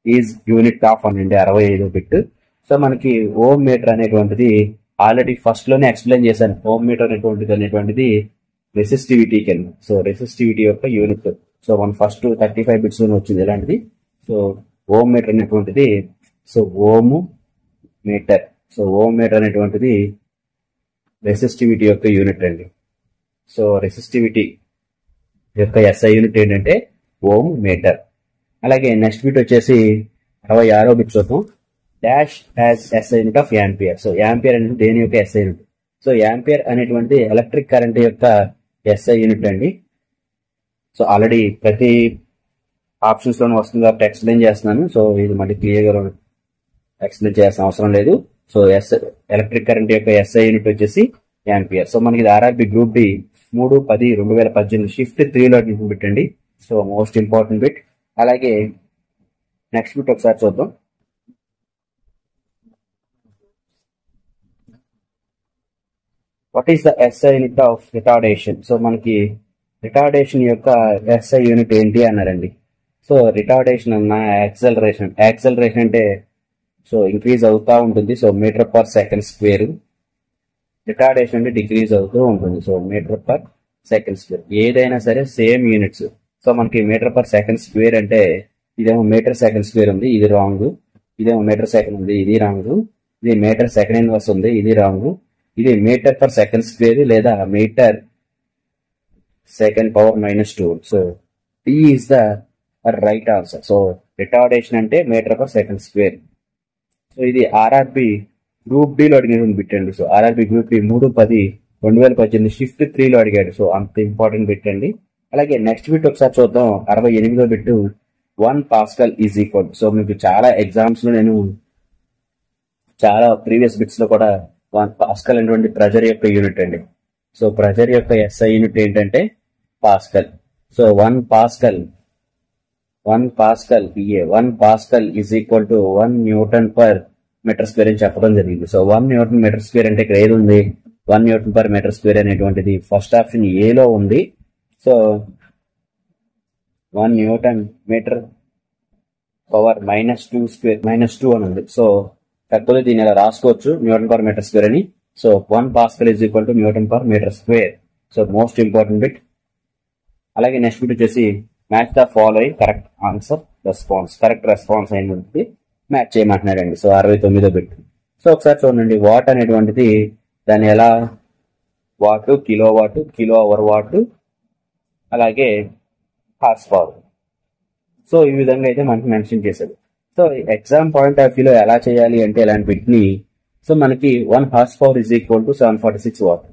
is unit of అనండి 65 బిట్. సో మనకి ఓమ్ మీటర్ అనేటువంటిది ఆల్రెడీ ఫస్ట్ లోనే ఎక్స్ప్లెయిన్ చేశాను. ఓమ్ మీటర్ అనేటువంటిది రెసిస్టివిటీ కింద. సో రెసిస్టివిటీ యొక్క యూనిట్. సో మన ఫస్ట్ 35 బిట్స్ లోనే వచ్చింది ఇలాంటిది. సో ఓమ్ మీటర్ అనేటువంటిది, so ohm metre. So ohm metre అనేటువంటిది రెసిస్టివిటీ యొక్క యూనిట్ అండి. సో రెసిస్టివిటీ యొక్క ఎస్ఐ యూనిట్ ఏంటంటే ఓమ్ మీటర్. అలాగే నెక్స్ట్ బిట్ వచ్చేసి 66 బిట్ చూద్దాం. Dash as SI unit of ampere. So ampere అనేది దేని యొక్క ఎస్ఐ యూనిట్? సో యాంపియర్ అనేటువంటి ఎలక్ట్రిక్ కరెంట్ యొక్క ఎస్ఐ యూనిట్ అండి. సో ఆల్రెడీ ప్రతి ఆప్షన్స్ లోనే వస్తుంది కాబట్టి ఎక్స్ప్లెయిన్ చేస్తున్నాను. సో ఇది మళ్ళీ క్లియర్ గా ఎక్స్ప్లెయిన్ చేయాల్సిన అవసరం లేదు. సో ఎలక్ట్రిక్ కరెంట్ యొక్క ఎస్ఐ యూనిట్ వచ్చేసి యాంపియర్. సో మనకి ఆర్ఆర్బి గ్రూప్ డి 3/10/2018 షిఫ్ట్ 3లో పెట్టండి. So most important bit. అలాగే నెక్స్ట్ బిట్ ఒకసారి చూద్దాం. What is the SI unit of retardation? So మనకి రిటార్డేషన్ యొక్క ఎస్ఐ యూనిట్ ఏంటి అన్నారండి. సో రిటార్డేషన్ అన్న యాక్సలరేషన్ అంటే సో ఇంక్రీజ్ అవుతా ఉంటుంది. So metre per second square. Retardation అంటే డిక్రీజ్ అవుతూ ఉంటుంది. So metre per second square. ఏదైనా సరే సేమ్ యూనిట్స్. సో మనకి మీటర్ పర్ సెకండ్ స్క్వేర్ అంటే ఇదేమో మీటర్ సెకండ్ స్క్వేర్ ఉంది, ఇది రాంగ్. ఇదేమో మీటర్ సెకండ్ ఉంది, ఇది రాంగ్. ఇది మీటర్ సెకండ్ ఇన్వర్స్ ఉంది, ఇది రాంగ్. ఇది మీటర్ పర్ సెకండ్ స్క్వేర్ లేదా metre second power -2. So D is the right answer. So retardation అంటే metre per second square. So ఇది ఆర్ఆర్బి గ్రూప్ డి లో అడిగిన బిట్ అండి. So RRB group D 3/10/2018 shift 3లో అడిగాడు. సో అంత ఇంపార్టెంట్ బిట్ అండి. అలాగే నెక్స్ట్ బిట్ ఒకసారి చూద్దాం. 68వ bit 1 pascal is equal. So మీకు చాలా ఎగ్జామ్స్ లో నేను చాలా ప్రీవియస్ బిట్స్ లో కూడా 1 పాస్కల్ అనేటువంటి ప్రెజర్ యొక్క యూనిట్ అండి. సో ప్రెజర్ యొక్క ఎస్ఐ యూనిట్ ఏంటంటే pascal. So 1 pascal PA 1 pascal is equal to 1 newton per metre square అని చెప్పడం జరిగింది. సో 1 న్యూటన్ మీటర్ స్క్వేర్ అంటే ఇక్కడ ఏది ఉంది, 1 న్యూటన్ పర్ మీటర్ స్క్వేర్ అనేటువంటిది ఫస్ట్ ఆప్షన్ ఏలో ఉంది. So 1 newton metre power -2 square -2 అని ఉంది. సో కాకపోతే దీన్ని ఇలా రాసుకోవచ్చు న్యూటన్ పర్ మీటర్ స్క్వేర్ అని. So 1 pascal is equal to newton per metre square. So most important bit. అలాగే నెక్స్ట్ బిట్ వచ్చేసి match the following correct answer response. Correct response అయినటువంటి మ్యాచ్ చేయమంటున్నాడండి. సో 69వ బిట్. సో ఒకసారి చూడండి, watt అనేటువంటిది దాన్ని ఎలా వాటు, కిలో వాటు, కిలో అవర్ వాటు, అలాగే హార్స్ పవర్. సో ఈ విధంగా అయితే మనకి మెన్షన్ చేశారు. సో ఎగ్జామ్ పాయింట్ ఆఫ్ వ్యూలో ఎలా చేయాలి అంటే ఇలాంటి బిట్ని, సో మనకి 1 horse power is equal to 746 what.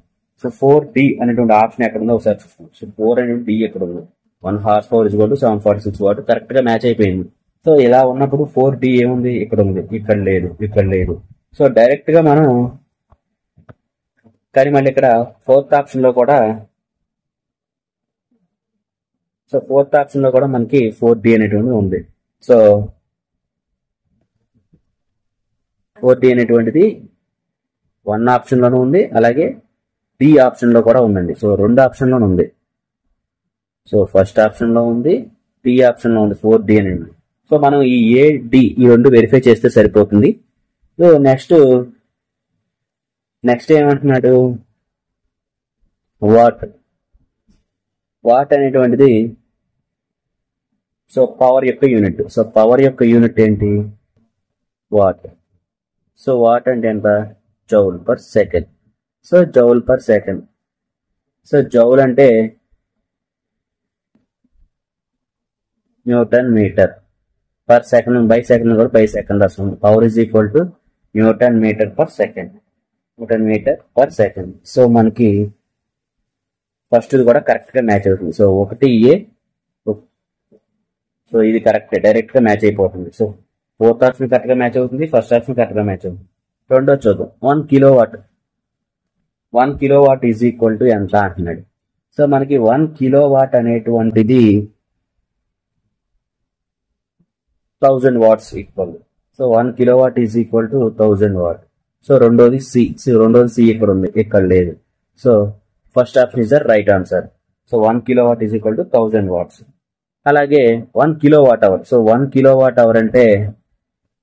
So 4D అనేటువంటి ఆప్షన్ ఎక్కడ ఉందో ఒకసారి చూసుకోండి. సో 4 అనేటువంటి D ఎక్కడ ఉంది, 1 horse power is equal to 746 what. Correct గా మ్యాచ్ అయిపోయింది. సో ఇలా ఉన్నప్పుడు 4D ఏముంది, ఇక్కడ ఉంది, ఇక్కడ లేదు, ఇక్కడ లేదు. సో డైరెక్ట్ గా మనం, కానీ మళ్ళీ ఇక్కడ ఫోర్త్ ఆప్షన్ లో కూడా మనకి 4D అనేటువంటిది ఉంది. సో 4D అనేటువంటిది 1 ఆప్షన్ లోనూ ఉంది, అలాగే D ఆప్షన్ లో కూడా ఉందండి. సో 2 ఆప్షన్ లోనూ ఉంది. సో ఫస్ట్ ఆప్షన్ లో ఉంది, D ఆప్షన్ లో ఉంది 4D అనేది. సో మనం ఈ A D ఈ రెండు వెరిఫై చేస్తే సరిపోతుంది. సో నెక్స్ట్ ఏమంటున్నాడు, వాట్ అనేటువంటిది సో పవర్ యొక్క యూనిట్. సో పవర్ యొక్క యూనిట్ ఏంటి, వాట్. సో వాట్ అంటే ఎంత, joule per second. So joule per second. So joule అంటే newton metre per second, by second కూడా బై సెకండ్ రాస్తుంది. Power is equal to newton metre per second. So మనకి first కూడా correct గా match అవుతుంది. So 1A, so ఇది correct, direct గా match అయిపోతుంది. సో ఫోర్త్ ఆప్షన్ కరెక్ట్ గా మ్యాచ్ అవుతుంది, ఫస్ట్ ఆప్షన్ కరెక్ట్ గా మ్యాచ్ అవుతుంది. రెండో చూద్దాం, 1 కిలోవాట్ ఈజ్ ఈక్వల్ టు ఎంత అంటున్నాడు. సో మనకి 1 కిలోవాట్ అనేటువంటిది 1000 watts equal. So 1 kilowatt is equal to 1000 watt. So రెండోది సి ఇక్కడ ఉంది, ఇక్కడ లేదు. So first option is the right answer. So 1 kilowatt is equal to 1000 watts. అలాగే 1 kilowatt hour. So 1 kilowatt hour అంటే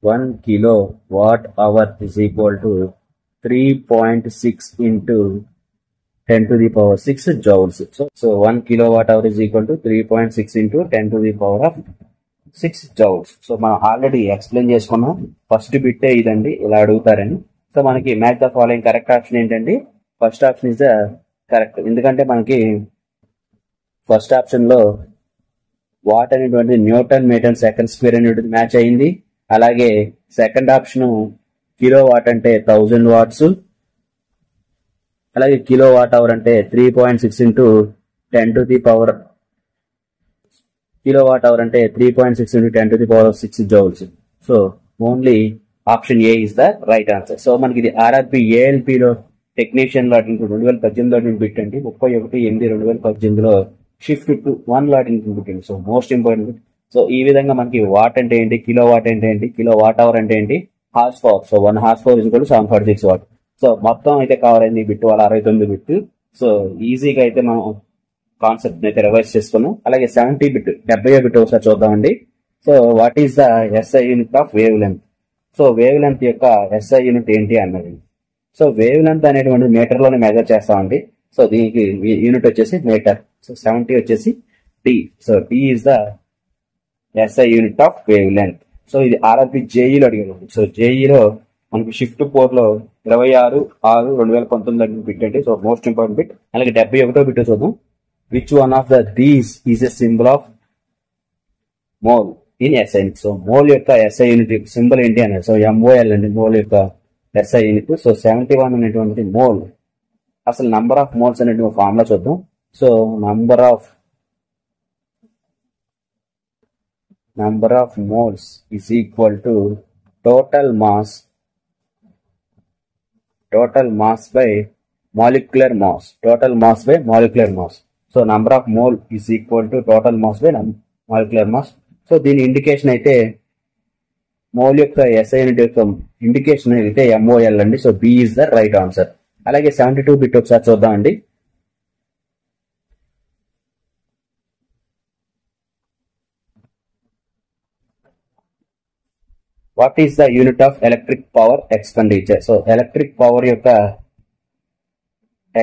1 kilowatt hour is equal to 3.6 into 10 to the power 6 joules. So 1 kilowatt hour is equal to 3.6 into 10 to the power of 6 joules. So మనం already explain చేసుకున్నాం, first బిట్టే ఇదండి, ఇలా అడుగుతారని. So మనకి match the following correct option ఏంటండి, first option is the correct. ఎందుకంటే మనకి ఫస్ట్ ఆప్షన్ లో వాట్ అనేటువంటి న్యూటన్ మీటర్ సెకండ్ స్క్వేర్ అనేటువంటి మ్యాచ్ అయింది. అలాగే సెకండ్ ఆప్షన్ కిలో వాట్ అంటే 1000 వాట్స్, అలాగే కిలో వాట్ అవర్ అంటే 3.6 into 10 to the power, kilo watt hour అంటే 3.6 into 10 to the power of 6 joules. So only option A is the right answer. So మనకి ఇది RRB ఏఎల్పిలో technician లాట్ 2018లో bit అండి, 31/8/2018లో షిఫ్ట్ టు 1 లాట్ బిట్ అండి. So most important. సో ఈ విధంగా మనకి వాట్ అంటే ఏంటి, కిలో వాట్ అంటే ఏంటి, కిలో వాట్ అవర్ అంటే ఏంటి, horse power. So 1 horse power is equal to 746 what. So మొత్తం అయితే కవర్ అయింది ఈ బిట్ వాళ్ళ 69 బిట్. సో ఈజీగా అయితే మనం కాన్సెప్ట్ అయితే రివైజ్ చేసుకున్నాం. అలాగే 70 బిట్ 70వ బిట్ ఒకసారి చూద్దామండి. So what is the SI unit of wavelength. So wavelength యొక్క ఎస్ఐ యూనిట్ ఏంటి అన్నది. సో వేవ్ లెంత్ అనేటువంటి మీటర్ లోనే మెజర్ చేస్తామండి. సో దీనికి యూనిట్ వచ్చేసి మీటర్. సో 70 వచ్చేసి T. So T is the SI unit of wavelength. So ఇది ఆర్ఆర్బి జేఈలో అడిగారు. సో జేఈలో మనకి షిఫ్ట్ 4 లో 26/6/2019 బిట్ అంటే సో మోస్ట్ ఇంపార్టెంట్ బిట్. అలాగే 71వ బిట్ చూద్దాం. Which one of these is a symbol of mole in SI unit. So mole యొక్క SI unit symbol ఏంటి అనేది. సో MOL అండి మోల్ యొక్క ఎస్ఐ యూనిట్. సో 71 అనేటువంటి మోల్. అసలు నంబర్ ఆఫ్ మోల్స్ అనేటువంటి ఫార్ములా చూద్దాం. So number of moles is equal to total mass by molecular mass. So number of mole is equal to total mass by molecular mass. So దీని indication అయితే mole యొక్క SI unit యొక్క indication అయితే MOL అండి. So B is the right answer. అలాగే 72 bit ఒకసారి చూద్దామండి. What is the unit of electric power expenditure? So electric power యొక్క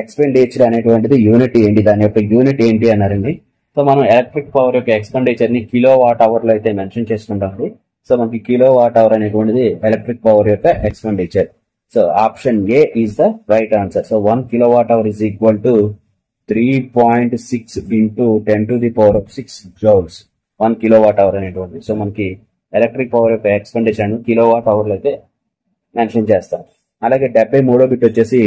ఎక్స్పెండిచర్ అనేటువంటిది యూనిట్ ఏంటి, దాని యొక్క యూనిట్ ఏంటి అన్నారండి. సో మనం ఎలక్ట్రిక్ పవర్ యొక్క ఎక్స్పెండిచర్ ని కిలో వాట్ అవర్ లో అయితే మెన్షన్ చేసుకుంటామండి. సో మనకి కిలో వాట్ అవర్ అనేటువంటిది ఎలక్ట్రిక్ పవర్ యొక్క expenditure. So option A is the right answer. So 1 kilowatt hour is equal to 3.6 into 10⁶ joules 1 kilowatt hour అనేటువంటిది. So మనకి ఎలక్ట్రిక్ పవర్ యొక్క expenditure ను కిలోవాట్ అవర్ లో అయితే మెన్షన్ చేస్తాం. అలాగే 73వ బిట్ వచ్చేసి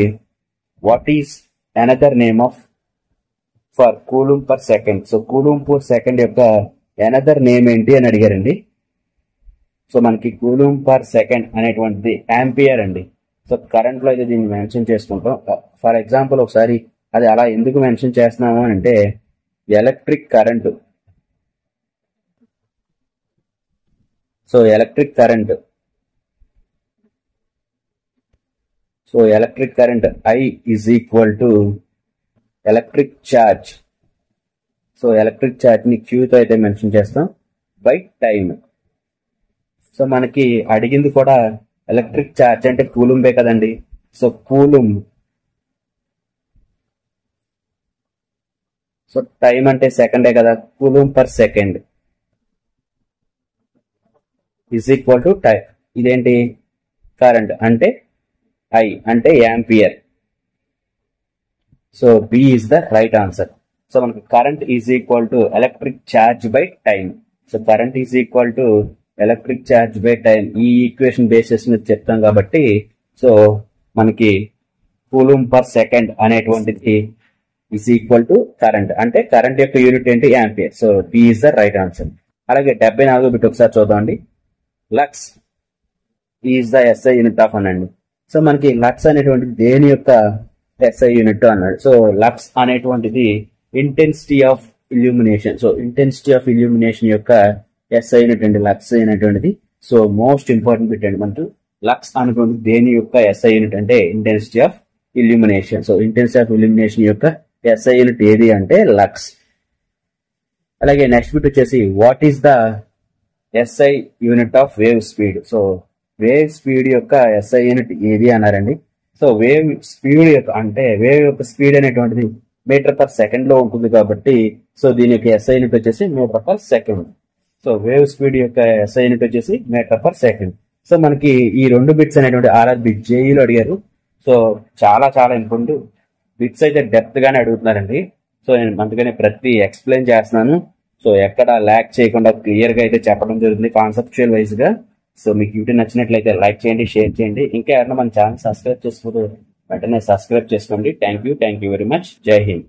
what is another name of for coulomb per second? So coulomb per second యొక్క అనదర్ నేమ్ ఏంటి అని అడిగారండి. సో మనకి కూలుంబ్ పర్ సెకండ్ అనేటువంటిది యాంపియర్ అండి. సో కరెంట్ లో అయితే దీన్ని మెన్షన్ చేసుకుంటాం. ఫర్ ఎగ్జాంపుల్ ఒకసారి అది అలా ఎందుకు మెన్షన్ చేస్తున్నాము అంటే electric current. So electric current I is equal to electric charge. So electric charge ని Q తో అయితే మెన్షన్ చేస్తాం బై టైమ్. సో మనకి అడిగింది కూడా ఎలక్ట్రిక్ ఛార్జ్ అంటే కూలుంబే కదండి. సో కూలుంబ్, సో టైం అంటే సెకండే కదా, coulomb per second is equal to time. ఇదేంటి కరెంట్ అంటే I అంటే ampere. So B is the right answer. So మనకి current is equal to electric charge by time. So current is equal to electric charge by time ఈ equation basis మీద చెప్తాం కాబట్టి so మనకి coulomb per second అనేటువంటిది is equal to current అంటే current యొక్క unit ఏంటి ampere. So B is the right answer. అలాగే 74వ బిట్ ఒకసారి చూద్దామండి. Lux is the SI unit of అనండి. సో మనకి లక్స్ అనేటువంటిది దేని యొక్క SI యూనిట్ అన్నాడు. సో లక్స్ అనేటువంటిది intensity of illumination. So intensity of illumination యొక్క SI యూనిట్ అండి లక్స్ అనేటువంటిది. సో మోస్ట్ ఇంపార్టెంట్ బిట్ అండి మనకు. లక్స్ అనేటువంటిది దేని యొక్క SI యూనిట్ అంటే intensity of illumination. So intensity of illumination యొక్క SI యూనిట్ ఏది అంటే లక్స్. అలాగే నెక్స్ట్ బిట్ వచ్చేసి what is the SI unit of wave speed? So wave speed యొక్క SI యూనిట్ ఏది అన్నారండి. సో వేవ్ స్పీడ్ యొక్క అంటే వేవ్ యొక్క స్పీడ్ అనేటువంటిది మీటర్ పర్ సెకండ్ లో ఉంటుంది కాబట్టి సో దీని యొక్క SI యూనిట్ వచ్చేసి metre per second. So wave speed యొక్క SI యూనిట్ వచ్చేసి మీటర్ పర్ సెకండ్. సో మనకి ఈ 2 బిట్స్ అనేటువంటి RRB JEEలో అడిగారు. సో చాలా చాలా ఇంపార్టెంట్ బిట్స్ అయితే డెప్త్ గానే అడుగుతున్నారండి. సో నేను అందుకని ప్రతి ఎక్స్ప్లెయిన్ చేస్తున్నాను. సో ఎక్కడ ల్యాక్ చేయకుండా క్లియర్ గా అయితే చెప్పడం జరుగుతుంది కాన్సెప్చువల్ వైజ్ గా. సో మీకు వీడియో నచ్చినట్లయితే లైక్ చేయండి, షేర్ చేయండి. ఇంకా ఎవరైనా మన ఛానల్ సబ్స్క్రైబ్ చేసుకోకపోతే వెంటనే సబ్స్క్రైబ్ చేసుకోండి. Thank you very much. జై హింద్.